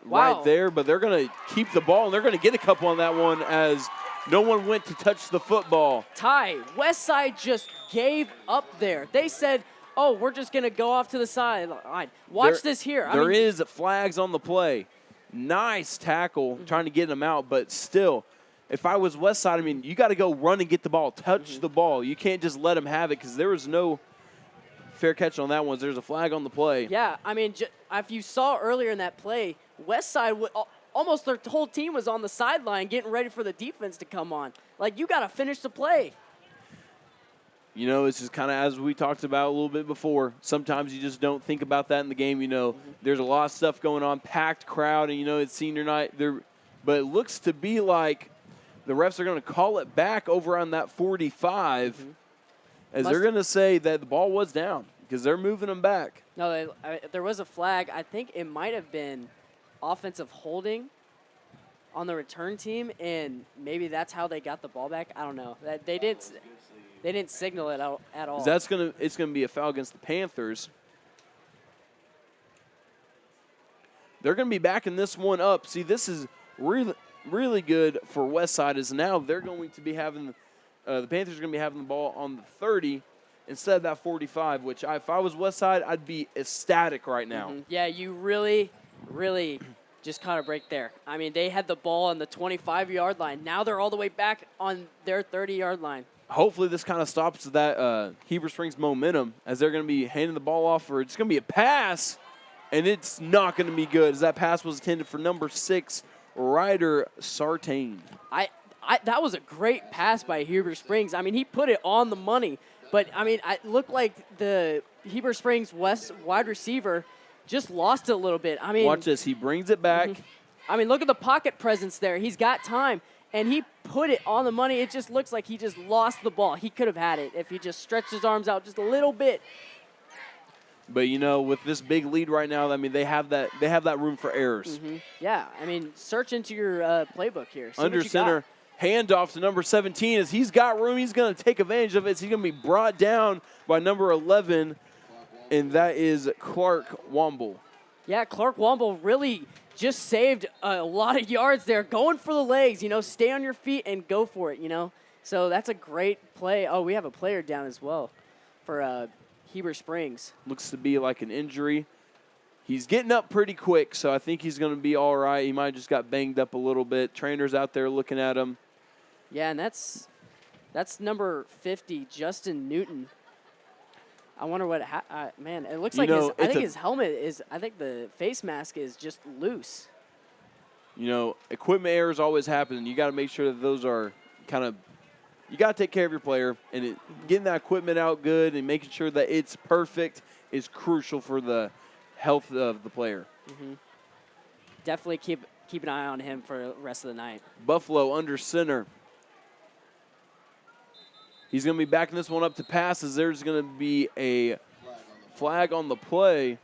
right there. But they're going to keep the ball, and they're going to get a couple on that one as no one went to touch the football. Ty, Westside just gave up there. They said, oh, we're just going to go off to the sideline. Watch this here. There is flags on the play. Nice tackle trying to get them out, but still, if I was Westside, you got to go run and get the ball, touch the ball. You can't just let them have it because there was no fair catch on that one. There's a flag on the play. Yeah, if you saw earlier in that play, Westside, almost their whole team was on the sideline getting ready for the defense to come on. You got to finish the play. It's just kind of as we talked about a little bit before. Sometimes you just don't think about that in the game. There's a lot of stuff going on, packed crowd, and, it's senior night. But it looks to be like the refs are going to call it back over on that 45 as they're going to say that the ball was down because they're moving them back. No, there was a flag. I think it might have been offensive holding on the return team, and maybe that's how they got the ball back. I don't know. They didn't signal it at all. It's going to be a foul against the Panthers. They're going to be backing this one up. See, this is really, really good for Westside is now they're going to be having the Panthers are going to be having the ball on the 30 instead of that 45, which if I was Westside, I'd be ecstatic right now. Yeah, you really, really just caught a break there. They had the ball on the 25-yard line. Now they're all the way back on their 30-yard line. Hopefully this kind of stops that Heber Springs momentum as they're going to be handing the ball off for it's going to be a pass, and it's not going to be good as that pass was intended for number 6, Ryder Sartain. That was a great pass by Heber Springs. He put it on the money, but, it looked like the Heber Springs West wide receiver just lost it a little bit. Watch this. He brings it back. Look at the pocket presence there. He's got time. And he put it on the money. It just looks like he just lost the ball. He could have had it if he just stretched his arms out just a little bit. But, with this big lead right now, they have that room for errors. Yeah, search into your playbook here. See Under center, handoff to number 17. As he's got room, he's going to take advantage of it. So he's going to be brought down by number 11, and that is Clark Womble. Yeah, Clark Womble really just saved a lot of yards there, going for the legs, stay on your feet and go for it, So that's a great play. Oh, we have a player down as well for Heber Springs. Looks to be like an injury. He's getting up pretty quick, so I think he's going to be all right. He might have just got banged up a little bit. Trainers out there looking at him. Yeah, and that's number 50, Justin Newton. I wonder what man, it looks like I think his helmet is, I think the face mask is just loose. Equipment errors always happen. You got to make sure that those are kind of, you got to take care of your player, and getting that equipment out good and making sure that it's perfect is crucial for the health of the player. Definitely keep an eye on him for the rest of the night. Buffalo under center. He's going to be backing this one up to passes. There's going to be a flag on the play.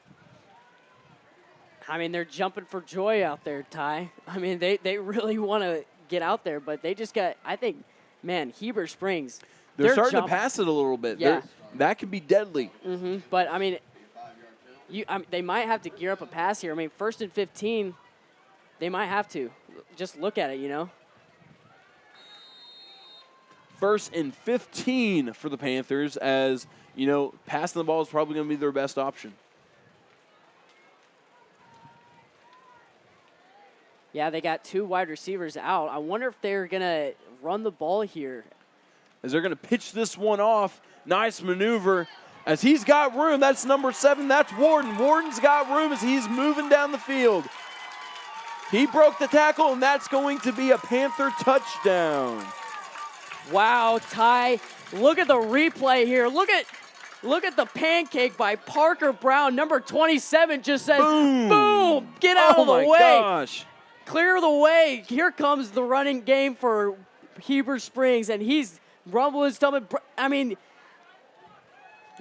They're jumping for joy out there, Ty. They really want to get out there, but they just got, I think, man, Heber Springs. They're starting to pass it a little bit. Yeah. That could be deadly. But, they might have to gear up a pass here. 1st and 15, they might have to. Just look at it, 1st and 15 for the Panthers as, passing the ball is probably going to be their best option. Yeah, they got 2 wide receivers out. I wonder if they're going to run the ball here. As they're going to pitch this one off. Nice maneuver. As he's got room, that's number 7, that's Warden. Warden's got room as he's moving down the field. He broke the tackle, and that's going to be a Panther touchdown. Wow, Ty, look at the replay here. Look at the pancake by Parker Brown. Number 27 just says, boom, get out of the way. Oh, my gosh. Clear the way. Here comes the running game for Heber Springs, and he's rumbling his stomach. I mean,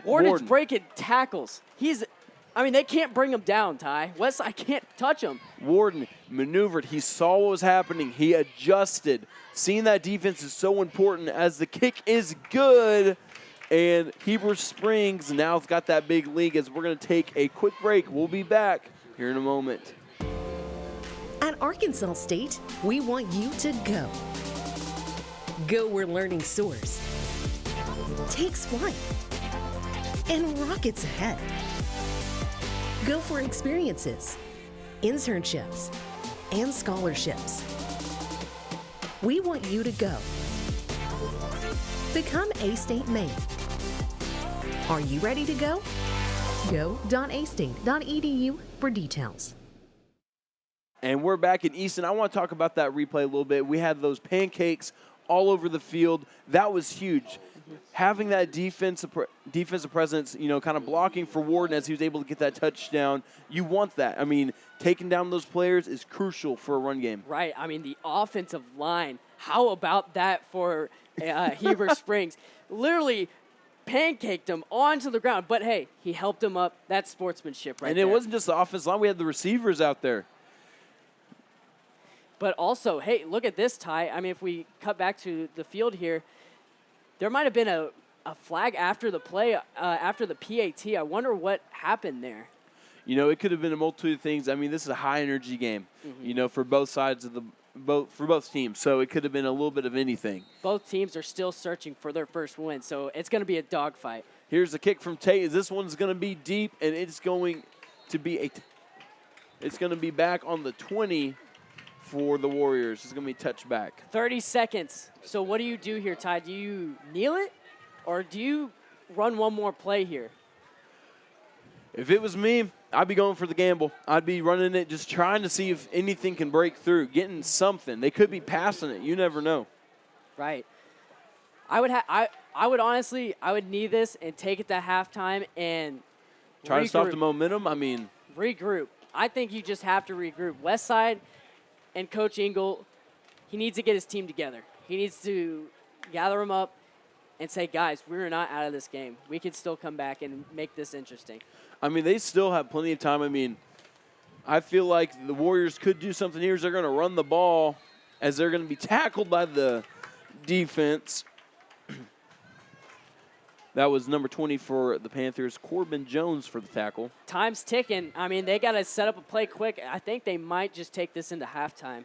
Warden's breaking tackles. They can't bring him down, Ty. Westside can't touch him. Warden maneuvered. He saw what was happening. He adjusted. Seeing that defense is so important as the kick is good. And Heber Springs now has got that big lead as we're going to take a quick break. We'll be back here in a moment. At Arkansas State, we want you to go. Go where learning soars, takes flight, and rockets ahead. Go for experiences, internships, and scholarships. We want you to go. Become A-State Maine. Are you ready to go? Go.astate.edu for details. And we're back in Easton. I want to talk about that replay a little bit. We had those pancakes all over the field. That was huge. Having that defensive presence, kind of blocking for Warden as he was able to get that touchdown, you want that. I mean, taking down those players is crucial for a run game. Right. I mean, the offensive line, how about that for Heber Springs? Literally pancaked him onto the ground. But, hey, he helped him up. That's sportsmanship right there. And it wasn't just the offensive line. We had the receivers out there. But also, hey, look at this, Ty. I mean, if we cut back to the field here, there might have been a flag after the play, after the PAT. I wonder what happened there. It could have been a multitude of things. I mean, this is a high-energy game, for both sides of for both teams. So it could have been a little bit of anything. Both teams are still searching for their first win, so it's going to be a dogfight. Here's the kick from Tate. This one's going to be deep, and it's going to be it's going to be back on the 20 for the Warriors. It's going to be touched back. 30 seconds. So what do you do here, Ty? Do you kneel it, or do you run one more play here? If it was me, I'd be going for the gamble. I'd be running it, just trying to see if anything can break through, getting something. They could be passing it. You never know. Right. I would honestly knee this and take it to halftime and try to stop the momentum. I mean, regroup. I think you just have to regroup. Westside and Coach Engel, he needs to get his team together. He needs to gather them up and say, guys, we're not out of this game. We can still come back and make this interesting. I mean, they still have plenty of time. I mean, I feel like the Warriors could do something here. They're going to run the ball as they're going to be tackled by the defense. That was number 20 for the Panthers, Corbin Jones for the tackle. Time's ticking. I mean, they got to set up a play quick. I think they might just take this into halftime.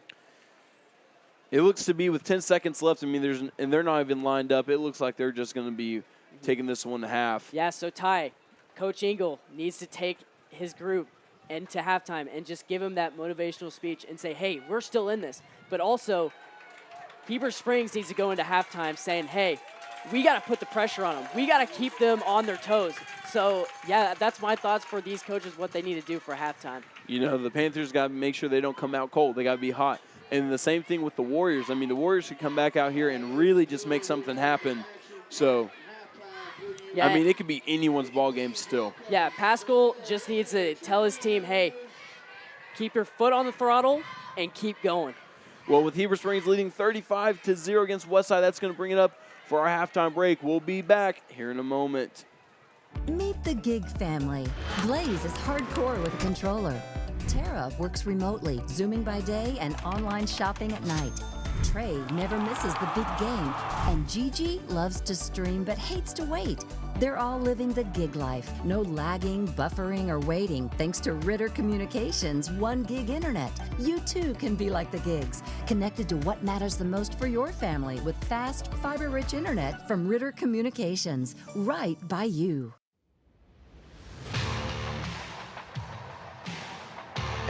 It looks to be with 10 seconds left. I mean, and they're not even lined up. It looks like they're just going to be taking this one to half. Yeah, so Ty, Coach Engel needs to take his group into halftime and just give him that motivational speech and say, hey, we're still in this. But also, Heber Springs needs to go into halftime saying, hey, we got to put the pressure on them. We got to keep them on their toes. So, yeah, that's my thoughts for these coaches, what they need to do for halftime. The Panthers got to make sure they don't come out cold. They got to be hot. And the same thing with the Warriors. I mean, the Warriors should come back out here and really just make something happen. So, yeah, I mean, it could be anyone's ball game still. Yeah, Pascal just needs to tell his team, hey, keep your foot on the throttle and keep going. Well, with Heber Springs leading 35-0 against Westside, that's going to bring it up for our halftime break. We'll be back here in a moment. Meet the gig family. Blaze is hardcore with a controller. Tara works remotely, Zooming by day and online shopping at night. Trey never misses the big game. And Gigi loves to stream but hates to wait. They're all living the gig life. No lagging, buffering, or waiting thanks to Ritter Communications 1 gig internet. You too can be like the gigs, connected to what matters the most for your family with fast, fiber-rich internet from Ritter Communications, right by you.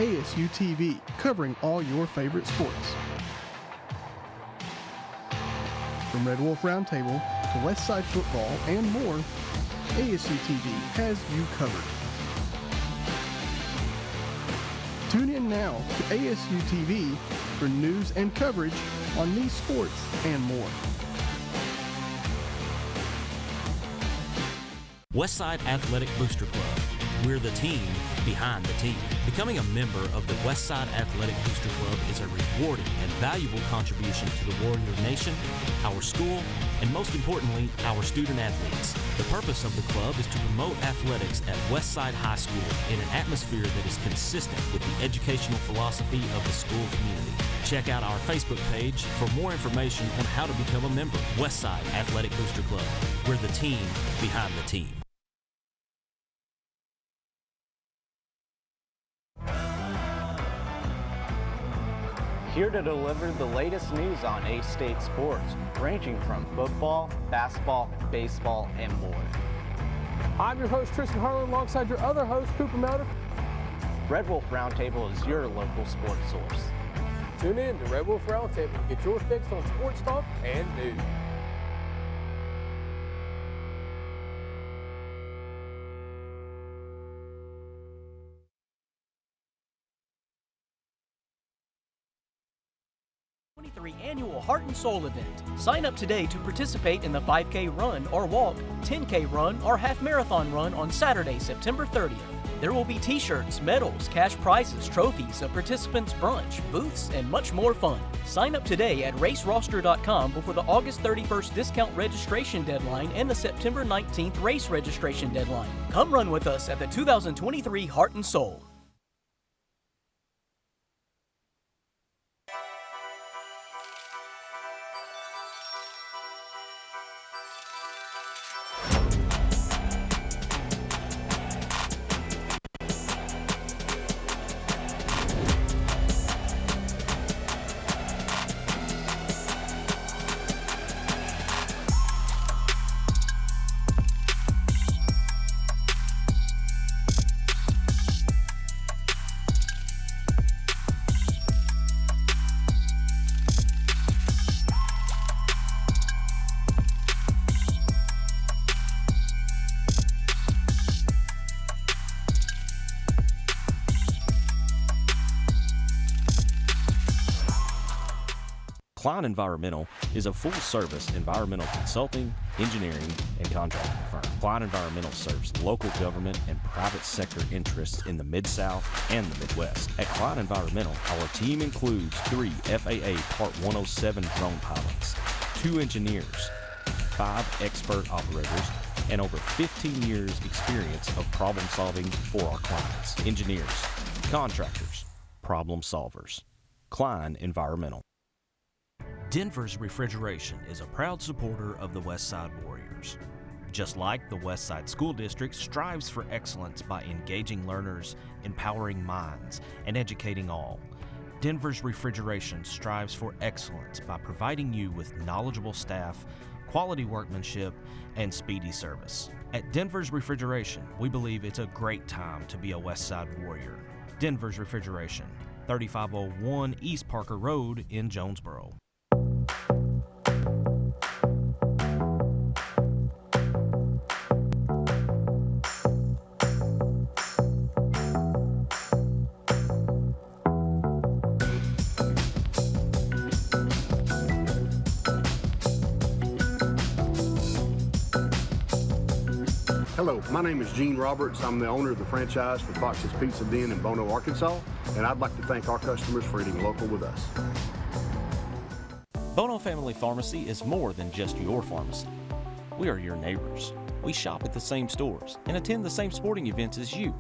ASU-TV, covering all your favorite sports. From Red Wolf Roundtable to Westside football and more, ASU-TV has you covered. Tune in now to ASU-TV for news and coverage on these sports and more. Westside Athletic Booster Club. We're the team behind the team. Becoming a member of the Westside Athletic Booster Club is a rewarding and valuable contribution to the Warrior Nation, our school, and most importantly, our student athletes. The purpose of the club is to promote athletics at Westside High School in an atmosphere that is consistent with the educational philosophy of the school community. Check out our Facebook page for more information on how to become a member. Westside Athletic Booster Club. We're the team behind the team. Here to deliver the latest news on A-State sports, ranging from football, basketball, baseball, and more. I'm your host, Tristan Harlan, alongside your other host, Cooper Melder. Red Wolf Roundtable is your local sports source. Tune in to Red Wolf Roundtable to get your fix on sports talk and news. Annual Heart and Soul event. Sign up today to participate in the 5K run or walk, 10K run or half marathon run on Saturday, September 30th. There will be t-shirts, medals, cash prizes, trophies, a participants' brunch, booths, and much more fun. Sign up today at raceroster.com before the August 31st discount registration deadline and the September 19th race registration deadline. Come run with us at the 2023 Heart and Soul. Klein Environmental is a full-service environmental consulting, engineering, and contracting firm. Klein Environmental serves local government and private sector interests in the Mid-South and the Midwest. At Klein Environmental, our team includes 3 FAA Part 107 drone pilots, 2 engineers, 5 expert operators, and over 15 years experience of problem solving for our clients. Engineers, contractors, problem solvers. Klein Environmental. Denver's Refrigeration is a proud supporter of the Westside Warriors. Just like the Westside School District strives for excellence by engaging learners, empowering minds, and educating all, Denver's Refrigeration strives for excellence by providing you with knowledgeable staff, quality workmanship, and speedy service. At Denver's Refrigeration, we believe it's a great time to be a Westside Warrior. Denver's Refrigeration, 3501 East Parker Road in Jonesboro. Hello, my name is Gene Roberts. I'm the owner of the franchise for Fox's Pizza Den in Bono, Arkansas, and I'd like to thank our customers for eating local with us. Bono Family Pharmacy is more than just your pharmacy. We are your neighbors. We shop at the same stores and attend the same sporting events as you.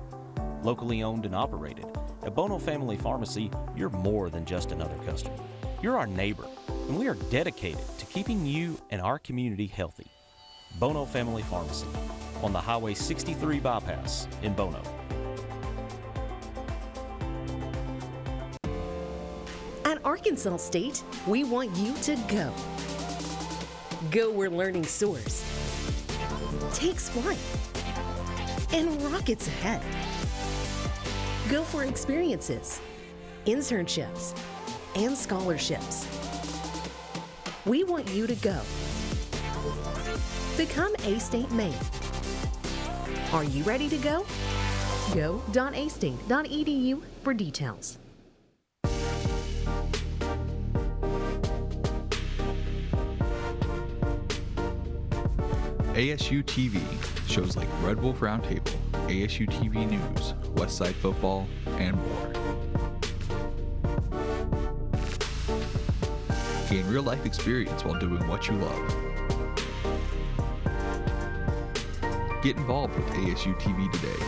Locally owned and operated, at Bono Family Pharmacy, you're more than just another customer. You're our neighbor, and we are dedicated to keeping you and our community healthy. Bono Family Pharmacy on the Highway 63 bypass in Bono. At Arkansas State, we want you to go. Go where learning soars, takes flight, and rockets ahead. Go for experiences, internships, and scholarships. We want you to go. Become A-State Maine. Are you ready to go? Go.astate.edu for details. ASU-TV, shows like Red Wolf Roundtable, ASU-TV News, Westside Football, and more. Gain real-life experience while doing what you love. Get involved with ASU-TV today.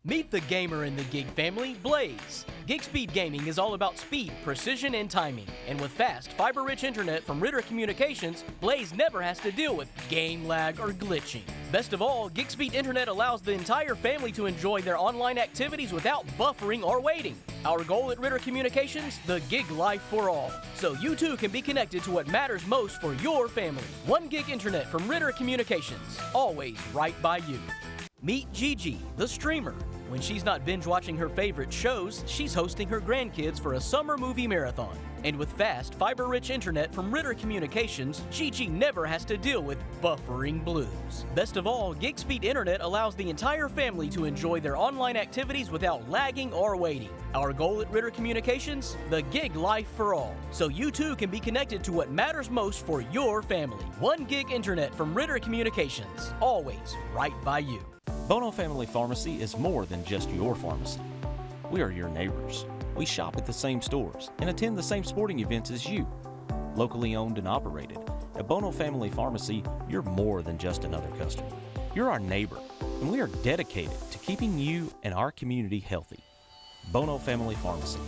Meet the gamer in the gig family, Blaze. Gig Speed Gaming is all about speed, precision, and timing. And with fast, fiber-rich internet from Ritter Communications, Blaze never has to deal with game lag or glitching. Best of all, Gig Speed Internet allows the entire family to enjoy their online activities without buffering or waiting. Our goal at Ritter Communications, the gig life for all. So you too can be connected to what matters most for your family. 1 gig internet from Ritter Communications, always right by you. Meet Gigi, the streamer. When she's not binge watching her favorite shows, she's hosting her grandkids for a summer movie marathon. And with fast, fiber-rich internet from Ritter Communications, Gigi never has to deal with buffering blues. Best of all, Gig Speed Internet allows the entire family to enjoy their online activities without lagging or waiting. Our goal at Ritter Communications, the gig life for all. So you too can be connected to what matters most for your family. 1 gig internet from Ritter Communications, always right by you. Bono Family Pharmacy is more than just your pharmacy. We are your neighbors. We shop at the same stores and attend the same sporting events as you. Locally owned and operated, at Bono Family Pharmacy, you're more than just another customer. You're our neighbor, and we are dedicated to keeping you and our community healthy. Bono Family Pharmacy,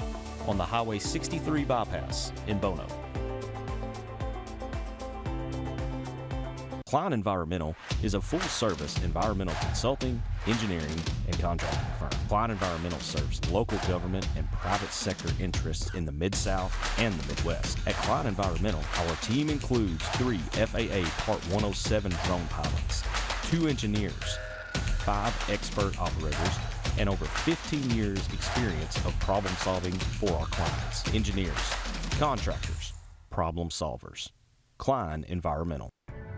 on the Highway 63 bypass in Bono. Klein Environmental is a full-service environmental consulting, engineering, and contracting firm. Klein Environmental serves local government and private sector interests in the Mid-South and the Midwest. At Klein Environmental, our team includes 3 FAA Part 107 drone pilots, 2 engineers, 5 expert operators, and over 15 years experience of problem solving for our clients. Engineers, contractors, problem solvers. Klein Environmental.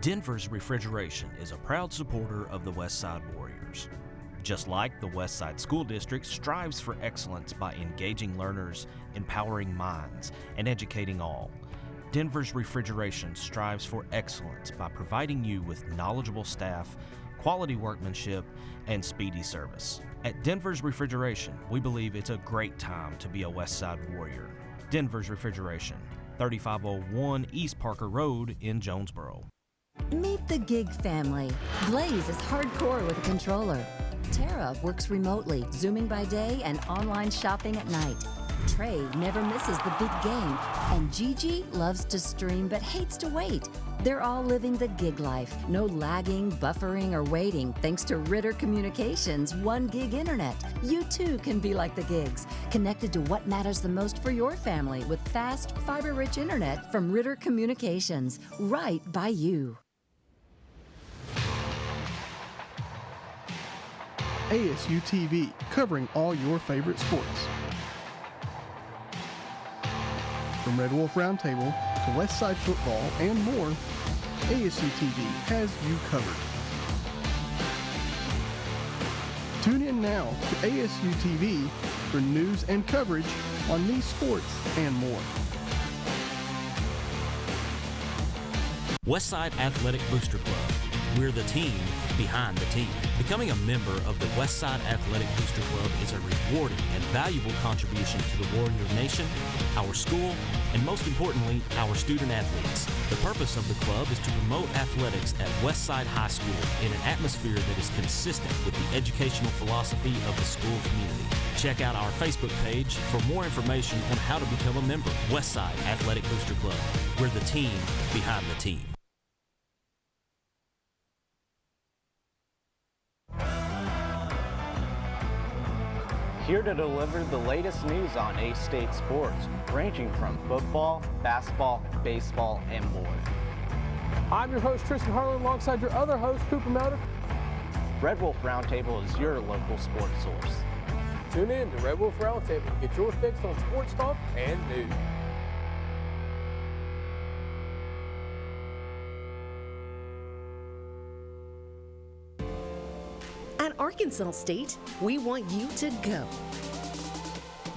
Denver's Refrigeration is a proud supporter of the Westside Warriors. Just like the Westside School District strives for excellence by engaging learners, empowering minds, and educating all, Denver's Refrigeration strives for excellence by providing you with knowledgeable staff, quality workmanship, and speedy service. At Denver's Refrigeration, we believe it's a great time to be a Westside Warrior. Denver's Refrigeration, 3501 East Parker Road in Jonesboro. Meet the gig family. Blaze is hardcore with a controller. Tara works remotely, zooming by day and online shopping at night. Trey never misses the big game. And Gigi loves to stream but hates to wait. They're all living the gig life. No lagging, buffering, or waiting thanks to Ritter Communications 1 gig internet. You too can be like the gigs, connected to what matters the most for your family with fast, fiber-rich internet from Ritter Communications, right by you. ASU-TV, covering all your favorite sports. From Red Wolf Roundtable to Westside Football and more, ASU-TV has you covered. Tune in now to ASU-TV for news and coverage on these sports and more. Westside Athletic Booster Club. We're the team behind the team. Becoming a member of the Westside Athletic Booster Club is a rewarding and valuable contribution to the Warrior Nation, our school, and most importantly, our student athletes. The purpose of the club is to promote athletics at Westside High School in an atmosphere that is consistent with the educational philosophy of the school community. Check out our Facebook page for more information on how to become a member. Westside Athletic Booster Club. We're the team behind the team. Here to deliver the latest news on A-State sports, ranging from football, basketball, baseball, and more. I'm your host, Tristan Harlan, alongside your other host, Cooper Melder. Red Wolf Roundtable is your local sports source. Tune in to Red Wolf Roundtable to get your fix on sports talk and news. At Arkansas State, we want you to go.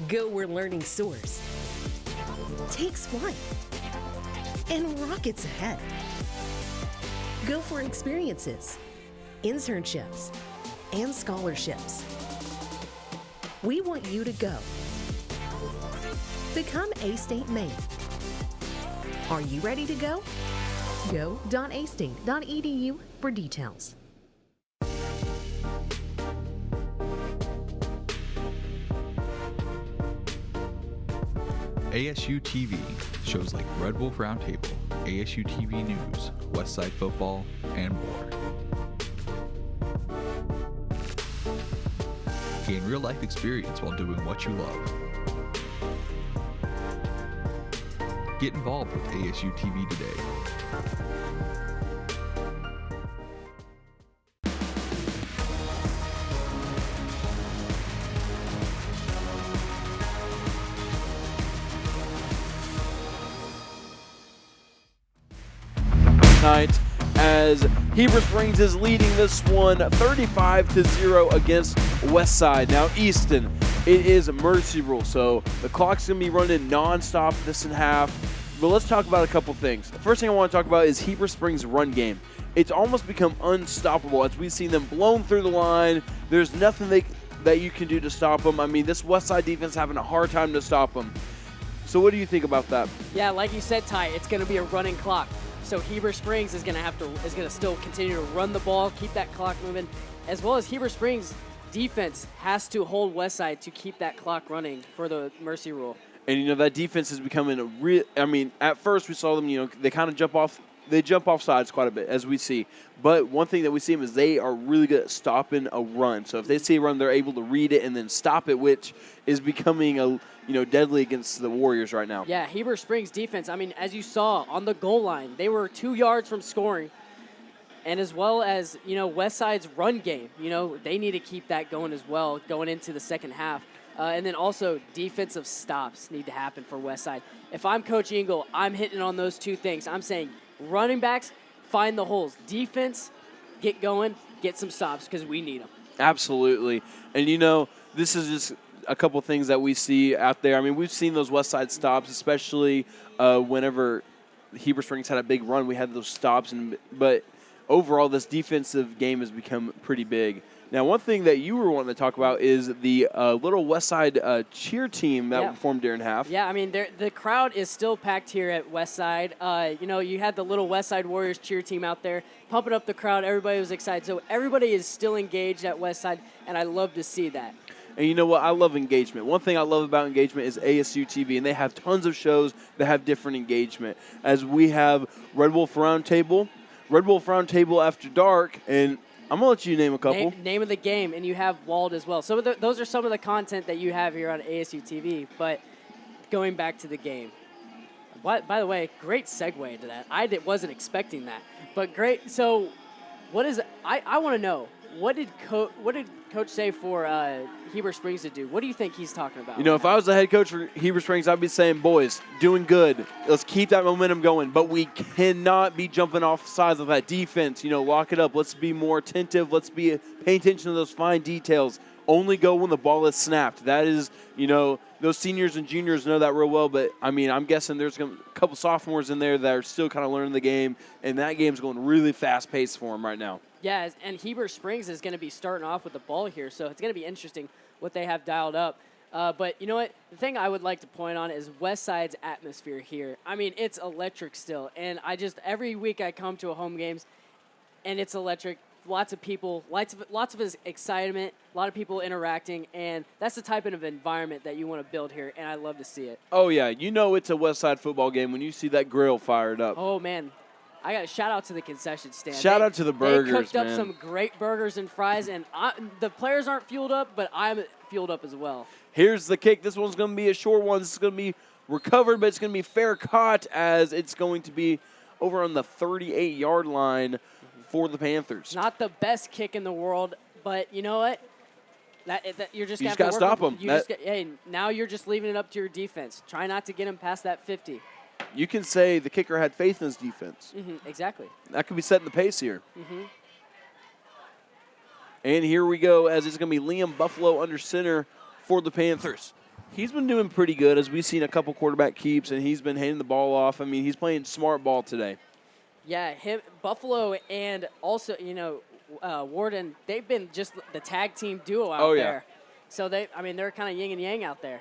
Go where learning soars, takes flight, and rockets ahead. Go for experiences, internships, and scholarships. We want you to go. Become A-State Maine. Are you ready to go? Go.astate.edu for details. ASU-TV, shows like Red Wolf Roundtable, ASU-TV News, Westside Football, and more. Gain real-life experience while doing what you love. Get involved with ASU-TV today. Night as Heber Springs is leading this one 35-0 against Westside. Now Easton, it is a mercy rule, so the clock's going to be running non-stop this and half. But let's talk about a couple things. The first thing I want to talk about is Heber Springs' run game. It's almost become unstoppable as we've seen them blown through the line. There's nothing that you can do to stop them. I mean, this Westside defense having a hard time to stop them. So what do you think about that? Yeah, like you said, Ty, it's going to be a running clock. So Heber Springs is going to still continue to run the ball, keep that clock moving, as well as Heber Springs defense has to hold Westside to keep that clock running for the mercy rule. And, you know, that defense is becoming a real – I mean, at first we saw them, you know, they kind of jump off sides quite a bit, as we see. But one thing that we see them is they are really good at stopping a run. So if they see a run, they're able to read it and then stop it, which is becoming deadly against the Warriors right now. Yeah, Heber Springs defense, I mean, as you saw on the goal line, they were 2 yards from scoring. And as well as, you know, Westside's run game, you know, they need to keep that going as well going into the second half. And then also defensive stops need to happen for Westside. If I'm Coach Engel, I'm hitting on those two things. I'm saying running backs, find the holes. Defense, get going, get some stops because we need them. Absolutely. And, you know, this is just a couple things that we see out there. I mean, we've seen those Westside stops, especially whenever Heber Springs had a big run. We had those stops, but overall, this defensive game has become pretty big. Now, one thing that you were wanting to talk about is the little Westside cheer team that performed during half. Yeah, I mean, the crowd is still packed here at Westside. You know, you had the little Westside Warriors cheer team out there pumping up the crowd. Everybody was excited. So everybody is still engaged at Westside, and I love to see that. And you know what? I love engagement. One thing I love about engagement is ASU-TV, and they have tons of shows that have different engagement. As we have Red Wolf Roundtable After Dark, and I'm going to let you name a couple. Name of the game, and you have Walled as well. So those are some of the content that you have here on ASU-TV, but going back to the game. By the way, great segue into that. I wasn't expecting that, but great. So what is – I want to know, what did Coach say for Heber Springs to do? What do you think he's talking about? You know, if I was the head coach for Heber Springs, I'd be saying, boys, doing good. Let's keep that momentum going. But we cannot be jumping off sides of that defense. You know, lock it up. Let's be more attentive. Let's be paying attention to those fine details. Only go when the ball is snapped. That is, you know, those seniors and juniors know that real well. But, I mean, I'm guessing there's a couple sophomores in there that are still kind of learning the game. And that game's going really fast-paced for them right now. Yeah, and Heber Springs is going to be starting off with the ball here, so it's going to be interesting what they have dialed up. But you know what? The thing I would like to point on is Westside's atmosphere here. I mean, it's electric still, and every week I come to a home games, and it's electric. Lots of people, lots of excitement, a lot of people interacting, and that's the type of environment that you want to build here, and I love to see it. Oh, yeah. You know it's a Westside football game when you see that grill fired up. Oh, man. I got a shout-out to the concession stand. Shout out to the burgers, They cooked up man. some great burgers and fries, and the players aren't fueled up, but I'm fueled up as well. Here's the kick. This one's going to be a short one. This is going to be recovered, but it's going to be fair caught as it's going to be over on the 38-yard line for the Panthers. Not the best kick in the world, but you know what? You're just got to stop them. Hey, now you're just leaving it up to your defense. Try not to get him past that 50. You can say the kicker had faith in his defense. Exactly. That could be setting the pace here. Mm-hmm. And here we go, as it's going to be Liam Buffalo under center for the Panthers. He's been doing pretty good, as we've seen a couple quarterback keeps, and he's been handing the ball off. I mean, he's playing smart ball today. Yeah, Buffalo and also, Warden, they've been just the tag team duo out there. So, they're kind of yin and yang out there.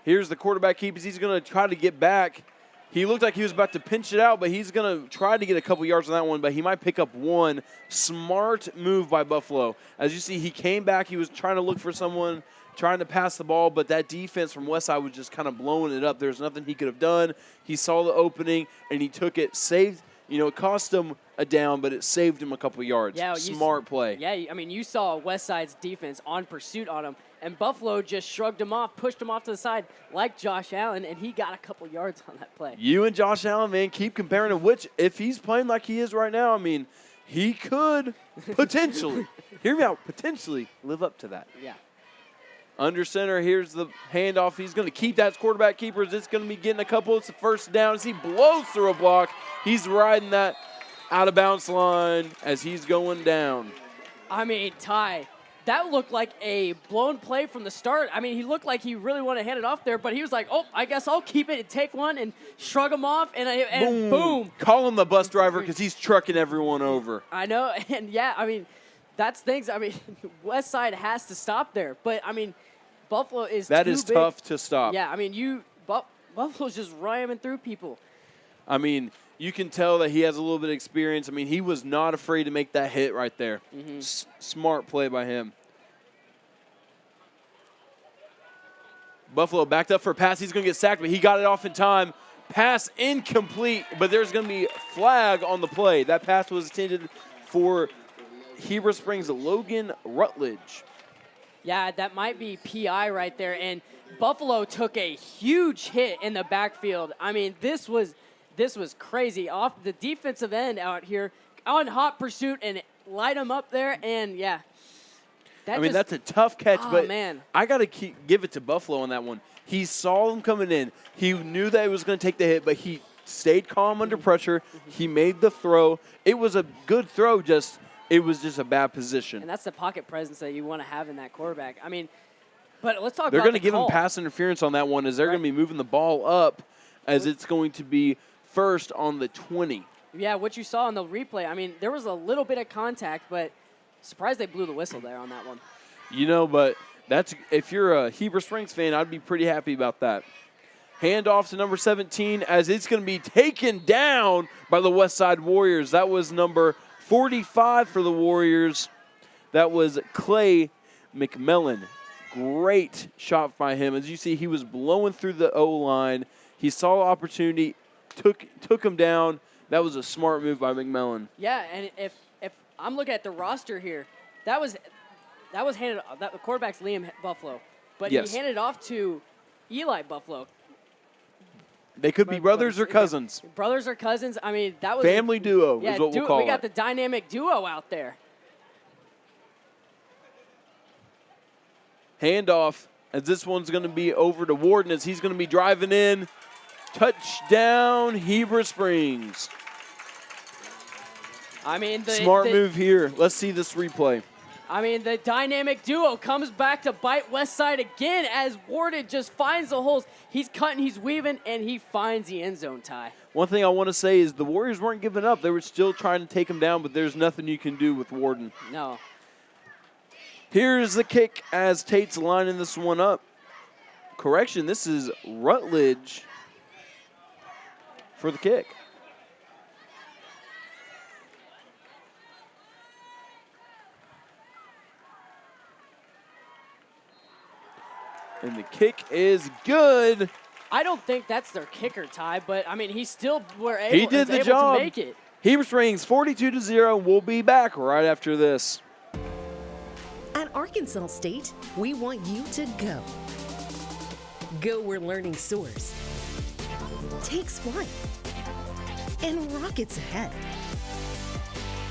Here's the quarterback keep as he's going to try to get back. He looked like he was about to pinch it out, but he's going to try to get a couple yards on that one, but he might pick up one. Smart move by Buffalo. As you see, he came back. He was trying to look for someone, trying to pass the ball, but that defense from Westside was just kind of blowing it up. There's nothing he could have done. He saw the opening, and he took it, saved. It cost him a down, but it saved him a couple yards. Yeah, Smart play. Yeah, you saw Westside's defense on pursuit on him, and Buffalo just shrugged him off, pushed him off to the side like Josh Allen, and he got a couple yards on that play. You and Josh Allen, man, keep comparing him, which if he's playing like he is right now, he could potentially, hear me out, potentially live up to that. Yeah. Under center, here's the handoff. He's going to keep that quarterback keeper. It's going to be getting a couple. It's the first down as he blows through a block. He's riding that out-of-bounds line as he's going down. Ty, that looked like a blown play from the start. He looked like he really wanted to hand it off there, but he was like, I guess I'll keep it and take one and shrug him off, and boom. Call him the bus driver because he's trucking everyone over. I know, and that's things. Westside has to stop there, but Buffalo is that too is big. Tough to stop. Yeah, Buffalo's just ramming through people. You can tell that he has a little bit of experience. He was not afraid to make that hit right there. Mm-hmm. Smart play by him. Buffalo backed up for a pass. He's going to get sacked, but he got it off in time. Pass incomplete, but there's going to be a flag on the play. That pass was intended for Heber Springs' Logan Rutledge. Yeah, that might be PI right there. And Buffalo took a huge hit in the backfield. This was crazy. Off the defensive end out here on hot pursuit and light him up there. And, yeah. That's a tough catch, but man. I got to give it to Buffalo on that one. He saw them coming in. He knew that he was going to take the hit, but he stayed calm under pressure. He made the throw. It was a good throw, it was just a bad position. And that's the pocket presence that you want to have in that quarterback. But let's talk they're about going to give him pass interference on that one as they're going to be moving the ball up as it's going to be first on the 20. Yeah, what you saw in the replay, there was a little bit of contact, but surprised they blew the whistle there on that one. But that's if you're a Heber Springs fan, I'd be pretty happy about that. Handoff to number 17 as it's going to be taken down by the Westside Warriors. That was number 45 for the Warriors. That was Clay McMillan. Great shot by him. As you see, he was blowing through the O-line. He saw the opportunity, took him down. That was a smart move by McMillan. Yeah, and if I'm looking at the roster here, that was handed. The quarterback's Liam Buffalo, but yes. He handed it off to Eli Buffalo. They could be brothers or cousins. Brothers or cousins. That was family duo is what we'll call it. We got the dynamic duo out there. Handoff as this one's going to be over to Warden as he's going to be driving in. Touchdown, Heber Springs. Smart move here. Let's see this replay. The dynamic duo comes back to bite Westside again as Warden just finds the holes. He's cutting, he's weaving, and he finds the end zone tie. One thing I want to say is the Warriors weren't giving up. They were still trying to take him down, but there's nothing you can do with Warden. No. Here's the kick as Tate's lining this one up. Correction, this is Rutledge for the kick. And the kick is good. I don't think that's their kicker, Ty, but he still he did the job. To make it. Heber Springs 42-0. We'll be back right after this. At Arkansas State, we want you to go. Go where learning soars, takes flight, and rockets ahead.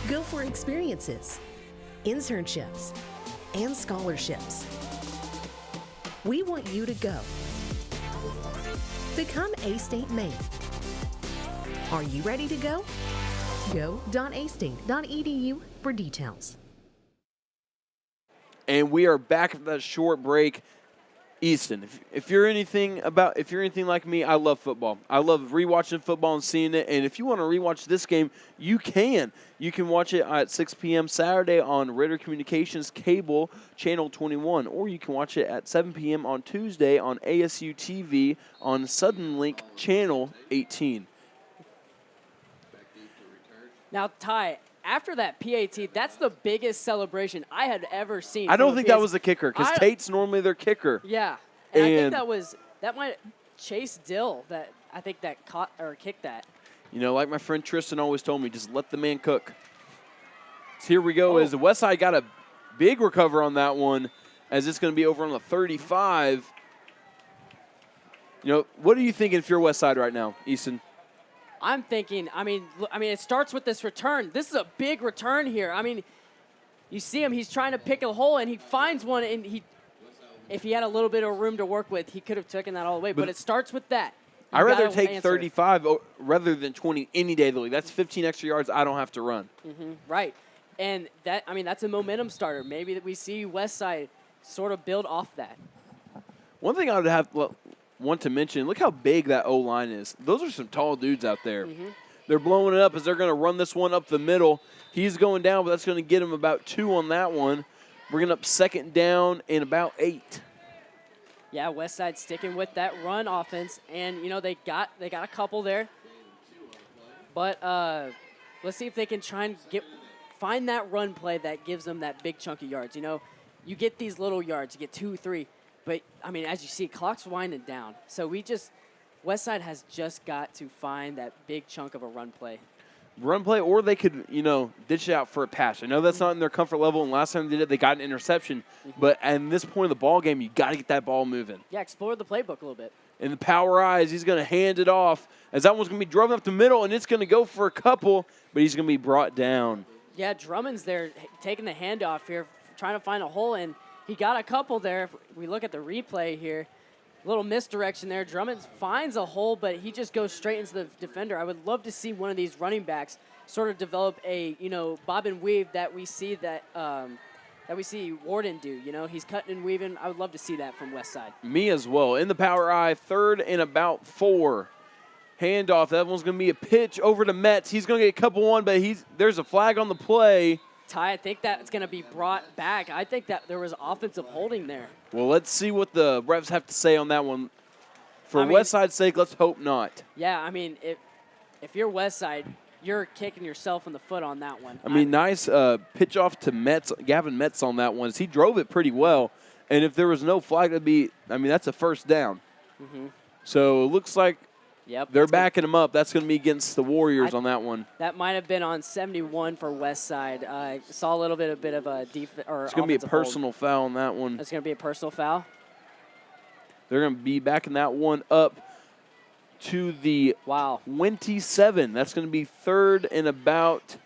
Go for experiences, internships, and scholarships. We want you to go. Become A-State Maine. Are you ready to go? Go.astate.edu for details. And we are back from that short break. Easton, if you're anything like me, I love football. I love rewatching football and seeing it. And if you want to rewatch this game, you can. You can watch it at 6 p.m. Saturday on Ritter Communications Cable Channel 21, or you can watch it at 7 p.m. on Tuesday on ASU-TV on Suddenlink Channel 18. Now, Ty, after that PAT, that's the biggest celebration I had ever seen. I don't think that was the kicker, because Tate's normally their kicker. Yeah, and I think that might Chase Dill that I think that caught or kicked that. You know, like my friend Tristan always told me, just let the man cook. So here we go, as the Westside got a big recover on that one, as it's going to be over on the 35. You know, what are you thinking if you're Westside right now, Easton? I'm thinking, I mean, it starts with this return. This is a big return here. I mean, you see him, he's trying to pick a hole, and he finds one, and if he had a little bit of room to work with, he could have taken that all the way. But it starts with that. I'd rather take 35 rather than 20 any day of the week. That's 15 extra yards I don't have to run. Right. And that's a momentum starter. Maybe that we see Westside sort of build off that. One thing I would want to mention, look how big that O-line is. Those are some tall dudes out there. They're blowing it up as they're going to run this one up the middle. He's going down, but that's going to get him about 2 on that one. Bringing up second down and about 8. Yeah, Westside sticking with that run offense, and you know they got a couple there. But let's see if they can try and find that run play that gives them that big chunk of yards. You know, you get these little yards, you get 2, 3. But, I mean, as you see, clock's winding down. So Westside has just got to find that big chunk of a run play. Run play, or they could, ditch it out for a pass. I know that's not in their comfort level, and last time they did it, they got an interception. But at this point of the ball game, you got to get that ball moving. Yeah, explore the playbook a little bit. In the power eyes, he's going to hand it off, as that one's going to be driven up the middle, and it's going to go for a couple, but he's going to be brought down. Yeah, Drummond's there taking the handoff here, trying to find a hole, and he got a couple there. If we look at the replay here, a little misdirection there. Drummond finds a hole, but he just goes straight into the defender. I would love to see one of these running backs sort of develop a, bob and weave that we see Warden do. He's cutting and weaving. I would love to see that from Westside. Me as well. In the power eye, 3rd and about 4. Handoff. That one's going to be a pitch over to Metz. He's going to get a couple one, but there's a flag on the play. Ty, I think that's going to be brought back. I think that there was offensive holding there. Well, let's see what the refs have to say on that one. For Westside's sake, let's hope not. Yeah, I mean, if you're Westside, you're kicking yourself in the foot on that one. I mean, nice pitch off to Gavin Metz on that one. He drove it pretty well. And if there was no flag, that's a first down. So it looks like they're backing him up. That's going to be against the Warriors on that one. That might have been on 71 for Westside. I saw a bit of a defense. It's going to be a personal foul on that one. It's going to be a personal foul. They're going to be backing that one up to the 27. That's going to be 3rd and about,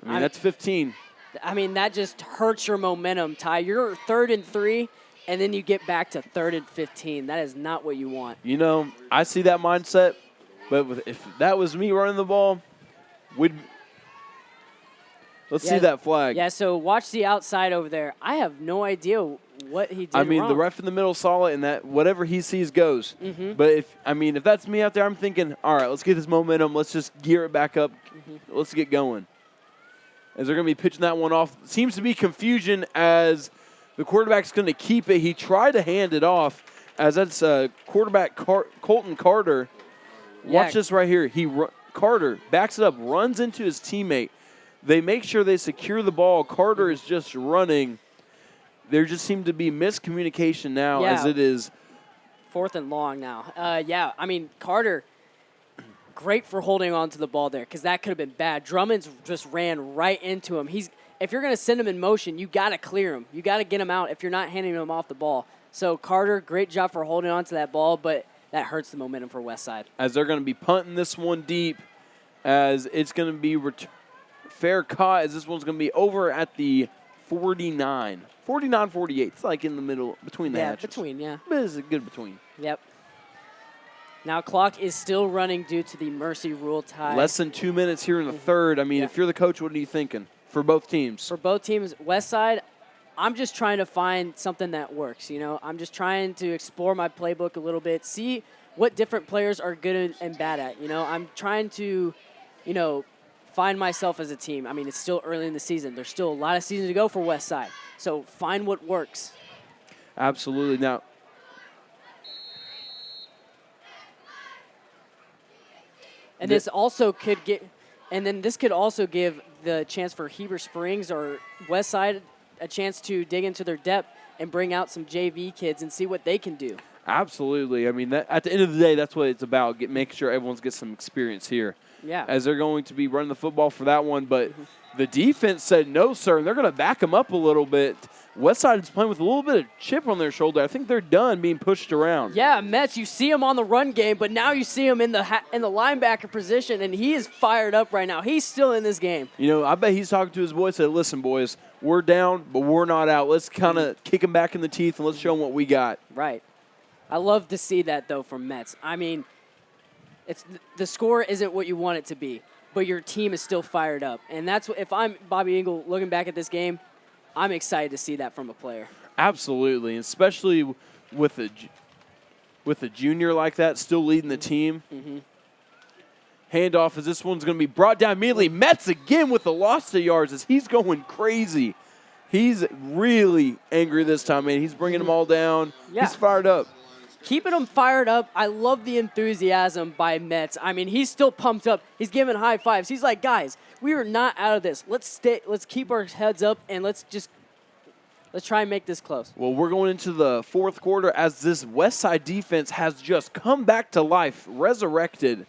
that's 15. I mean, that just hurts your momentum, Ty. You're 3rd and 3, and then you get back to 3rd and 15. That is not what you want. I see that mindset, but if that was me running the ball, let's see that flag. Yeah, so watch the outside over there. I have no idea what he did wrong. The ref in the middle saw it, and that whatever he sees goes. But if that's me out there, I'm thinking, all right, let's get this momentum. Let's just gear it back up. Let's get going. As they're going to be pitching that one off. Seems to be confusion as the quarterback's going to keep it. He tried to hand it off, as that's quarterback Colton Carter. Watch this right here. Carter backs it up, runs into his teammate. They make sure they secure the ball. Carter is just running. There just seemed to be miscommunication now as it is 4th and long now. Carter, great for holding on to the ball there, because that could have been bad. Drummond's just ran right into him. If you're going to send him in motion, you got to clear him. You got to get him out if you're not handing him off the ball. So Carter, great job for holding on to that ball, but that hurts the momentum for Westside. As they're going to be punting this one deep, as it's going to be fair caught as this one's going to be over at the 49. 49-48. It's like in the middle, between the hatches. Between, yeah. But it's a good between. Yep. Now clock is still running due to the mercy rule tie. Less than 2 minutes here in the third. I mean, if you're the coach, what are you thinking for both teams? For both teams, Westside, I'm just trying to find something that works, you know. I'm just trying to explore my playbook a little bit, see what different players are good and bad at, you know. I'm trying to, you know, find myself as a team. I mean, it's still early in the season. There's still a lot of season to go for Westside. So find what works. Absolutely. Now, and this also could get, and then this could also give the chance for Heber Springs or Westside a chance to dig into their depth and bring out some JV kids and see what they can do. absolutely. I mean, at the end of the day, that's what it's about, making sure everyone's gets some experience here. Yeah. As they're going to be running the football for that one. But the defense said no, sir, and they're going to back them up a little bit. Westside is playing with a little bit of chip on their shoulder. I think they're done being pushed around. Yeah, Mets, you see him on the run game, but now you see him in the linebacker position, and he is fired up right now. He's still in this game. You know, I bet he's talking to his boys, said, listen, boys, we're down, but we're not out. Let's kind of kick them back in the teeth, and let's show them what we got. Right. I love to see that, though, from Mets. I mean, the score isn't what you want it to be, but your team is still fired up. And that's what, if I'm Bobby Engel looking back at this game, I'm excited to see that from a player. Absolutely, especially with a junior like that still leading the team. Handoff as this one's going to be brought down immediately. Mets again with the loss of yards as he's going crazy. He's really angry this time, man. He's bringing them all down. Yeah. He's fired up. Keeping him fired up. I love the enthusiasm by Mets. I mean, he's still pumped up. He's giving high fives. He's like, guys, we are not out of this. Let's keep our heads up, and let's try and make this close. Well, we're going into the fourth quarter as this Westside defense has just come back to life, resurrected.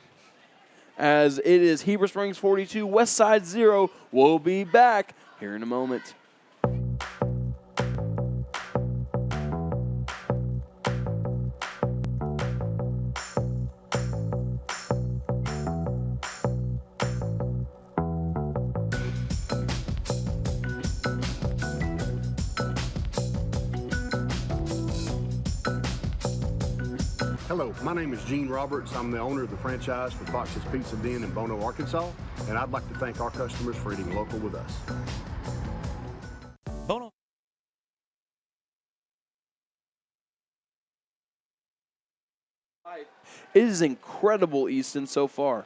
As it is Heber Springs 42, Westside 0. We'll be back here in a moment. Hello, my name is Gene Roberts. I'm the owner of the franchise for Fox's Pizza Den in Bono, Arkansas, and I'd like to thank our customers for eating local with us. Bono. It is incredible, Easton, so far.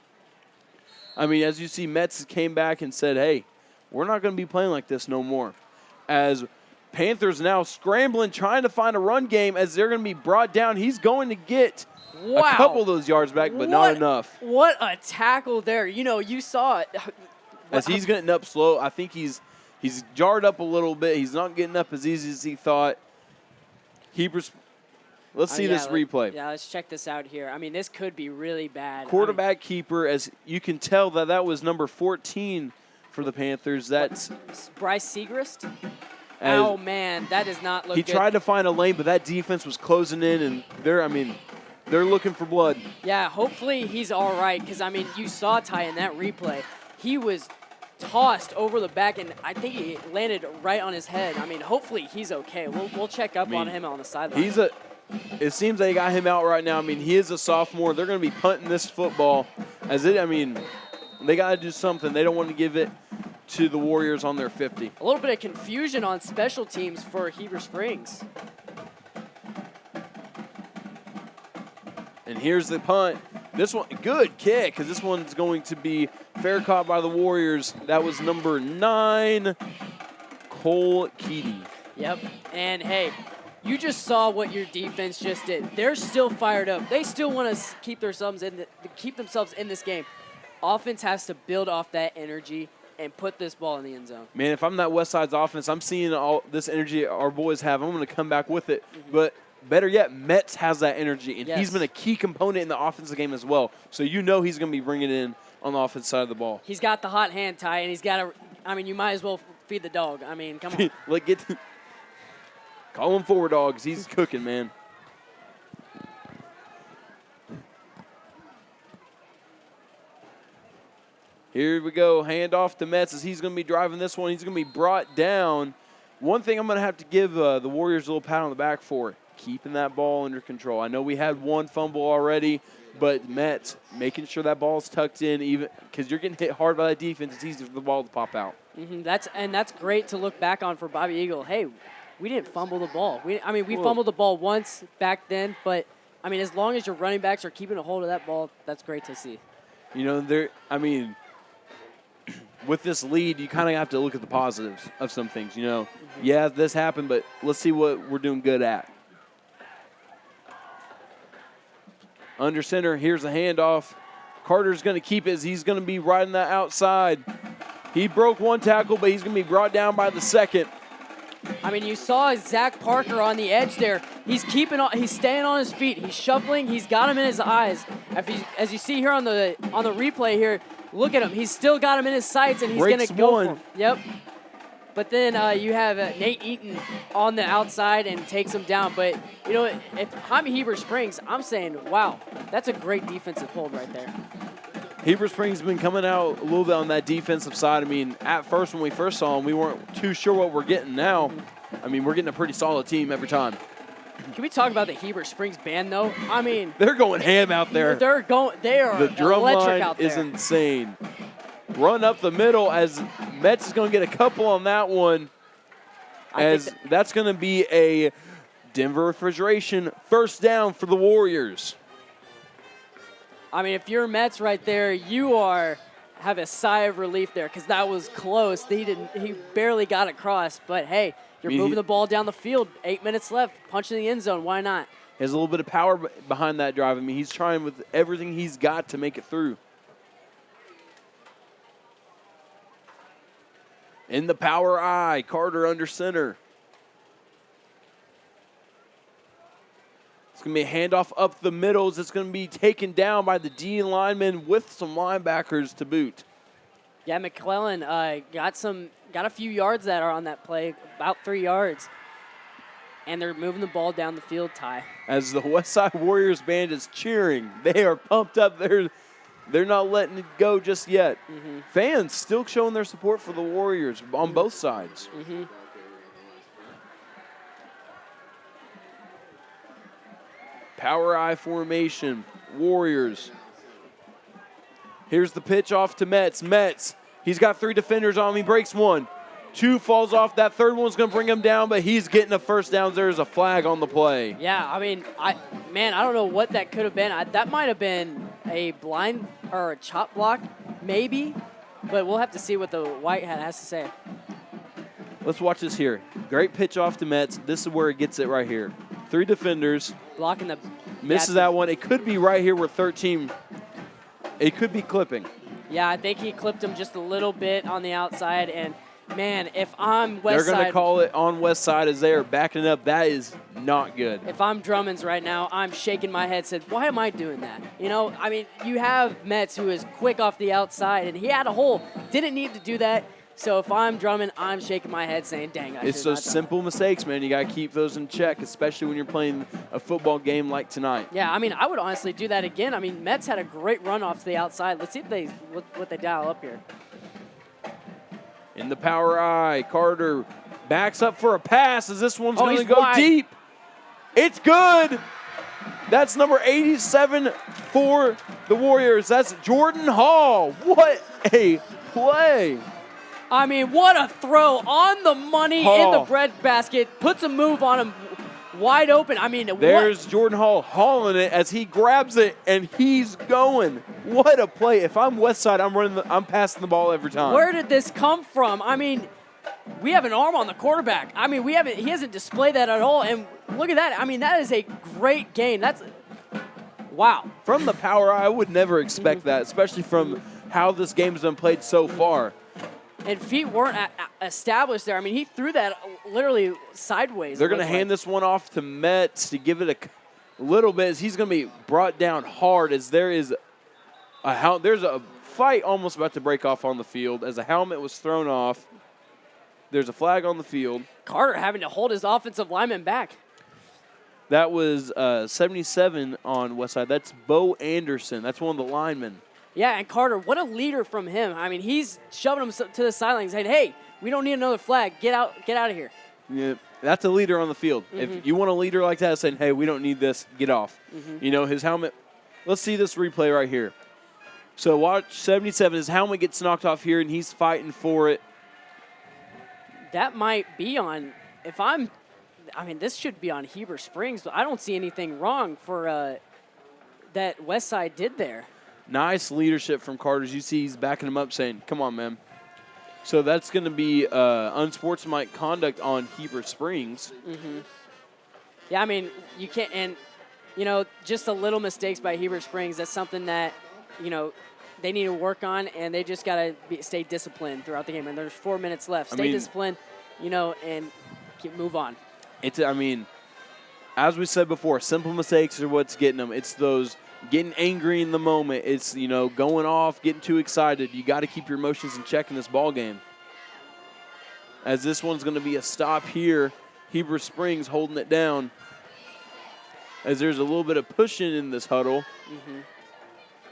I mean, as you see, Mets came back and said, hey, we're not going to be playing like this no more. As Panthers now scrambling, trying to find a run game as they're going to be brought down. He's going to get a couple of those yards back, but not enough. What a tackle there. You know, you saw it. As he's getting up slow, I think he's jarred up a little bit. He's not getting up as easy as he thought. Let's see this replay. Yeah, let's check this out here. I mean, this could be really bad. Quarterback keeper, as you can tell that was number 14 for the Panthers. That's Bryce Segrist. Oh, man, that does not look good. He tried to find a lane, but that defense was closing in, and they're looking for blood. Yeah, hopefully he's all right, because, I mean, you saw Ty in that replay. He was tossed over the back, and I think he landed right on his head. I mean, hopefully he's okay. We'll check up on him on the sideline. It seems they got him out right now. I mean, he is a sophomore. They're going to be punting this football. They got to do something. They don't want to give it to the Warriors on their 50. A little bit of confusion on special teams for Heber Springs. And here's the punt. This one, good kick, because this one's going to be fair caught by the Warriors. That was number 9, Cole Keaty. Yep, and hey, you just saw what your defense just did. They're still fired up. They still want to keep themselves in this game. Offense has to build off that energy and put this ball in the end zone. Man, if I'm that Westside's offense, I'm seeing all this energy our boys have. I'm going to come back with it. But better yet, Metz has that energy, and he's been a key component in the offensive game as well. So you know he's going to be bringing it in on the offensive side of the ball. He's got the hot hand, Ty, and he's got you might as well feed the dog. I mean, come on. Call him forward, dogs. He's cooking, man. Here we go. Hand off to Metz as he's going to be driving this one. He's going to be brought down. One thing I'm going to have to give the Warriors a little pat on the back for, keeping that ball under control. I know we had one fumble already, but Metz making sure that ball is tucked in, even because you're getting hit hard by that defense. It's easy for the ball to pop out. That's great to look back on for Bobby Eagle. Hey, we didn't fumble the ball. We fumbled the ball once back then, but as long as your running backs are keeping a hold of that ball, that's great to see. With this lead, you kind of have to look at the positives of some things. Yeah, this happened, but let's see what we're doing good at. Under center, here's a handoff. Carter's going to keep it as he's going to be riding that outside. He broke one tackle, but he's going to be brought down by the second. You saw Zach Parker on the edge there. He's staying on his feet. He's shuffling. He's got him in his eyes. As you see here on the replay here, look at him. He's still got him in his sights, and he's going to go for him. Yep. But then you have Nate Eaton on the outside and takes him down. But, if I'm Heber Springs, I'm saying, wow, that's a great defensive hold right there. Heber Springs has been coming out a little bit on that defensive side. At first, when we first saw him, we weren't too sure what we're getting now. We're getting a pretty solid team every time. Can we talk about the Heber Springs band, though? They're going ham out there. They are the drum electric line out there. is insane. Run up the middle as Metz is going to get a couple on that one. That's going to be a Denver Refrigeration first down for the Warriors. If you're Metz right there, you have a sigh of relief there because that was close. He barely got across, but hey, you're moving the ball down the field. 8 minutes left, punching the end zone. Why not? He has a little bit of power behind that drive. He's trying with everything he's got to make it through. In the power eye, Carter under center. It's going to be a handoff up the middles. It's going to be taken down by the D lineman with some linebackers to boot. Yeah, McClellan got a few yards that are on that play, about 3 yards. And they're moving the ball down the field, Ty. As the Westside Warriors band is cheering, they are pumped up. They're not letting it go just yet. Fans still showing their support for the Warriors on both sides. Power eye formation, Warriors. Here's the pitch off to Metz. Metz, he's got 3 defenders on him. He breaks one. 2 falls off. That third one's going to bring him down, but he's getting a first down. There's a flag on the play. Yeah, I don't know what that could have been. That might have been a blind or a chop block, maybe, but we'll have to see what the white hat has to say. Let's watch this here. Great pitch off to Metz. This is where it gets it right here. 3 defenders. Blocking the... Misses that one. It could be right here where 13... It could be clipping. Yeah, I think he clipped him just a little bit on the outside, and man, if I'm Westside... They're going to call it on Westside as they are backing up. That is not good. If I'm Drummonds right now, I'm shaking my head, said, why am I doing that? You have Metz who is quick off the outside, and he had a hole. Didn't need to do that. So if I'm Drummond, I'm shaking my head saying, dang, it's those simple mistakes, man. You got to keep those in check, especially when you're playing a football game like tonight. Yeah, I would honestly do that again. Metz had a great run off to the outside. Let's see what they dial up here. In the power eye, Carter backs up for a pass as this one's going to go wide. deep. It's good. That's number 87 for the Warriors. That's Jordan Hall. What a play. What a throw on the money in the breadbasket. Puts a move on him wide open. There's Jordan Hall hauling it as he grabs it and he's going. What a play. If I'm Westside, I'm passing the ball every time. Where did this come from? We have an arm on the quarterback. He hasn't displayed that at all. And look at that. That is a great game. That's wow. From the power, I would never expect that, especially from how this game has been played so far. And feet weren't established there. He threw that literally sideways. They're going to hand this one off to Metz to give it a little bit as he's going to be brought down hard as there's a fight almost about to break off on the field as a helmet was thrown off. There's a flag on the field. Carter having to hold his offensive lineman back. That was 77 on Westside. That's Bo Anderson. That's one of the linemen. Yeah, and Carter, what a leader from him. I mean, he's shoving him to the sidelines saying, hey, we don't need another flag. Get out of here. Yeah, that's a leader on the field. If you want a leader like that saying, hey, we don't need this, get off. You know, his helmet. Let's see this replay right here. So watch 77. His helmet gets knocked off here, and he's fighting for it. That might be on, this should be on Heber Springs, but I don't see anything wrong for that Westside did there. Nice leadership from Carter. As you see, he's backing him up saying, come on, man. So that's going to be unsportsmanlike conduct on Heber Springs. Yeah, I mean, you can't, and, you know, just a little mistakes by Heber Springs, that's something that, you know, they need to work on, and they just got to stay disciplined throughout the game. And there's 4 minutes left. Stay disciplined, you know, and move on. As we said before, simple mistakes are what's getting them. It's those getting angry in the moment. It's, you know, going off, getting too excited. You got to keep your emotions in check in this ball game. As this one's going to be a stop here. Heber Springs holding it down. As there's a little bit of pushing in this huddle.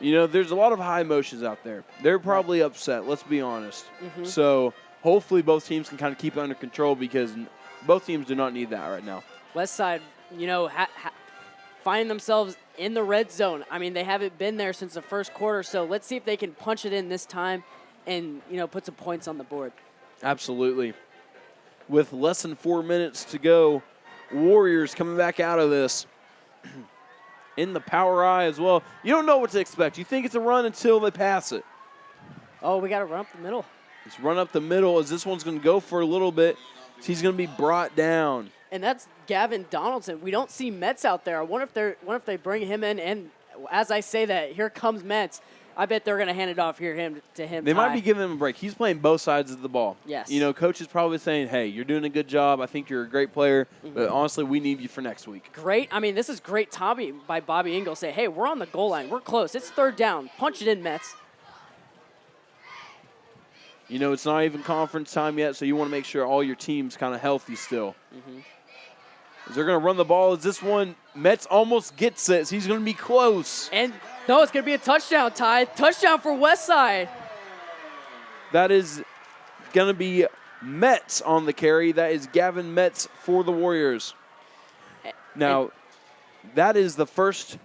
You know, there's a lot of high emotions out there. They're probably upset, let's be honest. So hopefully both teams can kind of keep it under control because both teams do not need that right now. Westside, you know, find themselves in the red zone. I mean, they haven't been there since the first quarter, so let's see if they can punch it in this time and, you know, put some points on the board. Absolutely. With less than 4 minutes to go, Warriors coming back out of this. In the power eye as well. You don't know what to expect. You think it's a run until they pass it. Oh, we got to run up the middle. Let's run up the middle as this one's going to go for a little bit. He's going to be brought down. And that's Gavin Donaldson. We don't see Metz out there. I wonder if they bring him in. And as I say that, here comes Metz. I bet they're going to hand it off here to him. They might be giving him a break. He's playing both sides of the ball. Yes. You know, coach is probably saying, hey, you're doing a good job. I think you're a great player. But honestly, we need you for next week. Great. I mean, this is great Tommy by Bobby Engel. Say, hey, we're on the goal line. We're close. It's third down. Punch it in, Metz. You know, it's not even conference time yet, so you want to make sure all your team's kind of healthy still. As they're going to run the ball. Is this one, Metz almost gets it. So he's going to be close. And no, it's going to be a touchdown, Ty. Touchdown for Westside. That is going to be Metz on the carry. That is Gavin Metz for the Warriors. Now, that is the first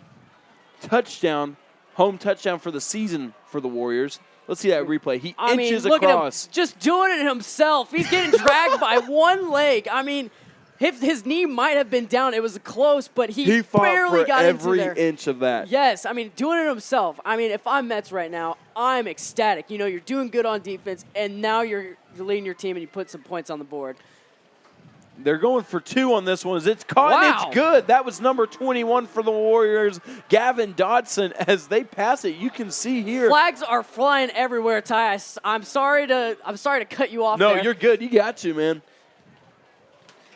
touchdown, home touchdown for the season for the Warriors. Let's see that replay. He inches look across. At him, just doing it himself. He's getting dragged by one leg. I mean, his knee might have been down. It was close, but he barely got into there. Every inch of that. Yes, I mean, doing it himself. I mean, if I'm Metz right now, I'm ecstatic. You know, you're doing good on defense, and now you're leading your team, and you put some points on the board. They're going for 2 on this one. It's caught, and it's good. That was number 21 for the Warriors, Gavin Dodson. As they pass it, you can see here. Flags are flying everywhere, Ty. I'm sorry to cut you off. No, there. you're good. You got to, man.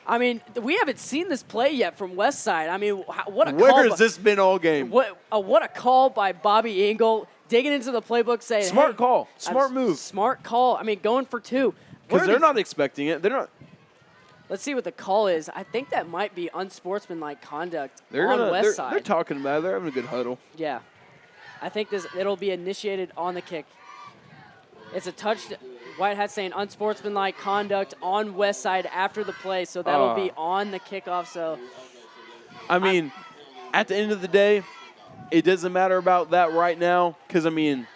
I mean, we haven't seen this play yet from Westside. I mean, what a call. Where has this been all game? What a call by Bobby Engel, digging into the playbook, saying, Smart call. Smart move. Smart call. I mean, going for 2. Because they're not expecting it. They're not. Let's see what the call is. I think that might be unsportsmanlike conduct on Westside. They're talking about it. They're having a good huddle. Yeah. I think it'll be initiated on the kick. It's a touch. White Hat saying unsportsmanlike conduct on Westside after the play, so that'll be on the kickoff. So, I mean, at the end of the day, it doesn't matter about that right now because, I mean,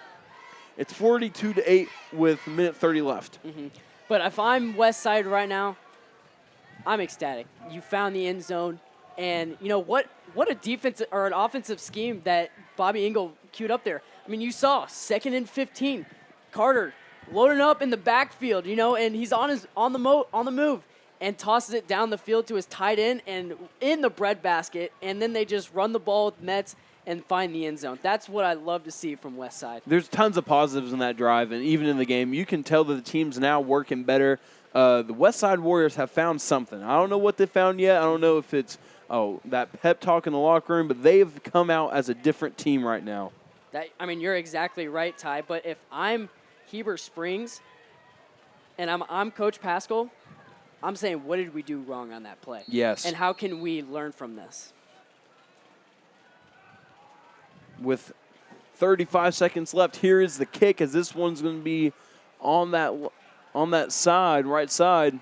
it's 42-8 with minute 30 left. But if I'm Westside right now, I'm ecstatic. You found the end zone, and you know what a defense or an offensive scheme that Bobby Engel queued up there. I mean, you saw 2nd and 15, Carter loading up in the backfield, you know, and he's on the move and tosses it down the field to his tight end and in the breadbasket, and then they just run the ball with Metz and find the end zone. That's what I love to see from Westside. There's tons of positives in that drive, and even in the game, you can tell that the team's now working better. The Westside Warriors have found something. I don't know what they found yet. I don't know if it's that pep talk in the locker room, but they've come out as a different team right now. I mean, you're exactly right, Ty. But if I'm Heber Springs and I'm Coach Pascal, I'm saying, what did we do wrong on that play? Yes. And how can we learn from this? With 35 seconds left. Here is the kick, as this one's going to be on that side, right side.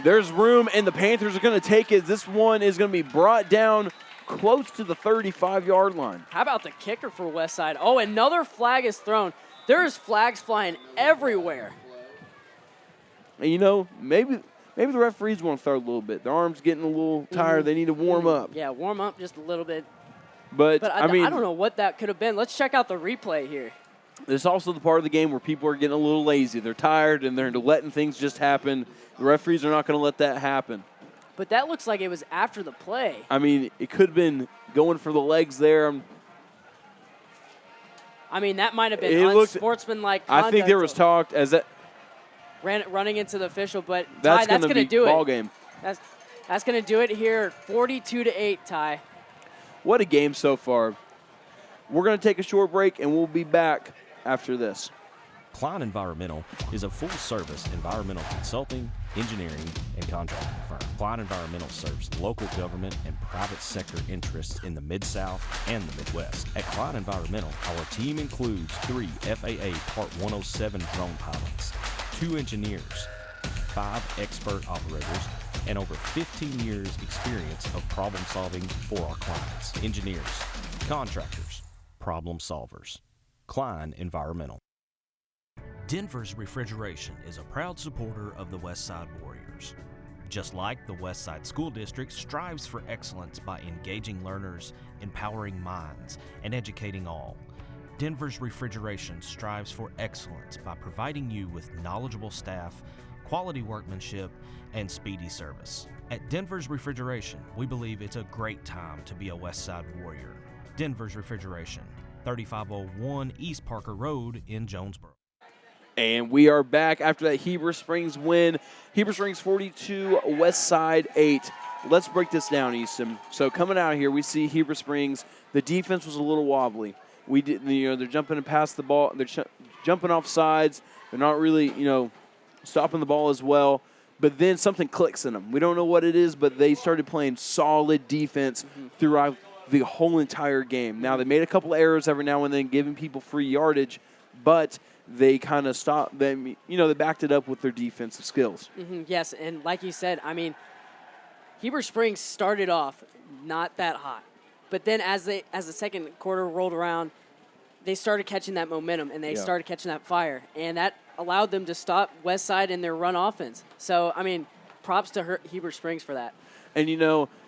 There's room, and the Panthers are going to take it. This one is going to be brought down close to the 35-yard line. How about the kicker for Westside? Oh, another flag is thrown. There's flags flying everywhere. And, you know, maybe the referees want to throw a little bit. Their arms getting a little tired. They need to warm up. Yeah, warm up just a little bit. But I mean, I don't know what that could have been. Let's check out the replay here. There's also the part of the game where people are getting a little lazy. They're tired, and they're letting things just happen. The referees are not going to let that happen. But that looks like it was after the play. I mean, it could have been going for the legs there. I mean, that might have been unsportsmanlike I conduct. think there was talk as that running into the official, but that's Ty, that's going to do ball it. Game. That's going to do it here, 42-8, Ty. What a game so far. We're going to take a short break, and we'll be back after this. Klein Environmental is a full-service environmental consulting, engineering, and contracting firm. Klein Environmental serves local government and private sector interests in the Mid-South and the Midwest. At Klein Environmental, our team includes 3 FAA Part 107 drone pilots, 2 engineers, 5 expert operators, and over 15 years experience of problem solving for our clients. Engineers, contractors, problem solvers. Klein Environmental. Denver's Refrigeration is a proud supporter of the Westside Warriors. Just like the Westside School District strives for excellence by engaging learners, empowering minds, and educating all, Denver's Refrigeration strives for excellence by providing you with knowledgeable staff, quality workmanship, and speedy service. At Denver's Refrigeration, we believe it's a great time to be a Westside Warrior. Denver's Refrigeration, 3501 East Parker Road in Jonesboro. And we are back after that Heber Springs win. Heber Springs 42, Westside 8. Let's break this down, Easton. So coming out here, we see Heber Springs. The defense was a little wobbly. They're jumping and past the ball. They're jumping off sides. They're not really, stopping the ball as well. But then something clicks in them. We don't know what it is, but they started playing solid defense throughout the whole entire game. Now, they made a couple errors every now and then, giving people free yardage, but they kind of stopped them. They backed it up with their defensive skills. Yes, and like you said, I mean, Heber Springs started off not that hot. But then as the second quarter rolled around, they started catching that momentum, and they started catching that fire. And that allowed them to stop Westside in their run offense. So, I mean, props to Heber Springs for that. And,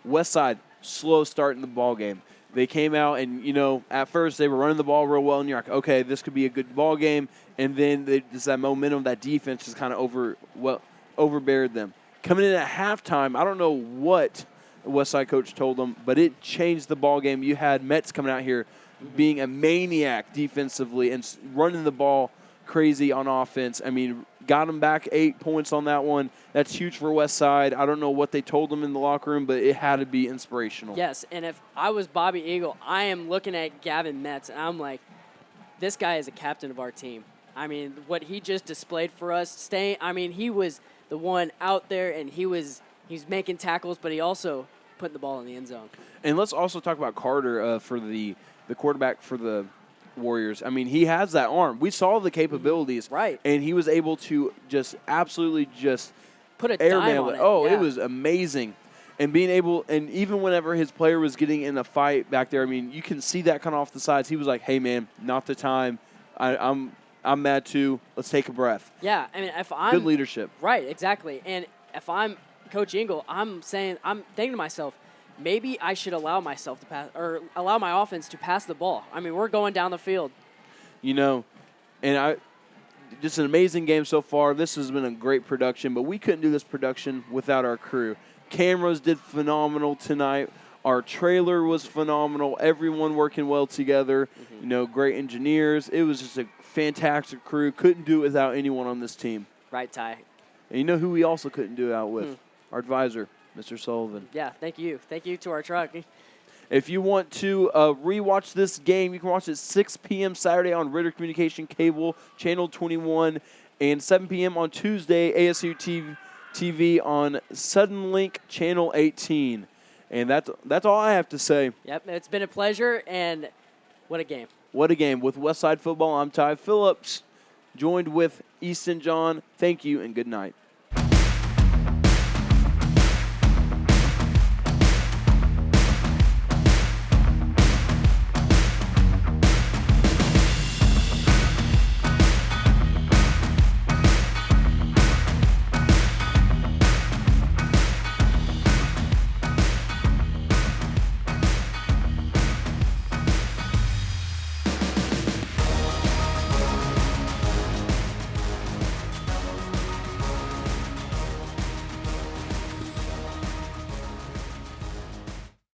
Westside, slow start in the ball game. They came out and, at first they were running the ball real well, and you're like, okay, this could be a good ball game. And then just that momentum, that defense just kind of overbeared them. Coming in at halftime, I don't know what the Westside coach told them, but it changed the ball game. You had Metz coming out here being a maniac defensively and running the ball crazy on offense. I mean, got them back 8 points on that one. That's huge for Westside. I don't know what they told them in the locker room, but it had to be inspirational. Yes, and if I was Bobby Eagle, I am looking at Gavin Metz, and I'm like, this guy is a captain of our team. I mean, what he just displayed for us, he was the one out there, and he's making tackles, but he also putting the ball in the end zone. And let's also talk about Carter for the quarterback for the Warriors. I mean, he has that arm. We saw the capabilities. Right. And he was able to just absolutely just put a dime on it. Oh, it was amazing. And being able, and even whenever his player was getting in a fight back there, I mean, you can see that kind of off the sides. He was like, hey, man, not the time. I'm mad too. Let's take a breath. Yeah, I mean, if I'm good leadership. Right, exactly. And if I'm Coach Ingle, I'm thinking to myself, maybe I should allow myself to pass, or allow my offense to pass the ball. I mean, we're going down the field. Just an amazing game so far. This has been a great production, but we couldn't do this production without our crew. Cameras did phenomenal tonight. Our trailer was phenomenal. Everyone working well together. Great engineers. It was just a fantastic crew. Couldn't do it without anyone on this team. Right, Ty. And you know who we also couldn't do it out with? Our advisor, Mr. Sullivan. Yeah, thank you. Thank you to our truck. If you want to rewatch this game, you can watch it 6 p.m. Saturday on Ritter Communication Cable, Channel 21, and 7 p.m. on Tuesday, ASU-TV on Suddenlink, Channel 18. And that's all I have to say. Yep, it's been a pleasure, and what a game. What a game. With Westside Football, I'm Ty Phillips, joined with Easton John. Thank you and good night.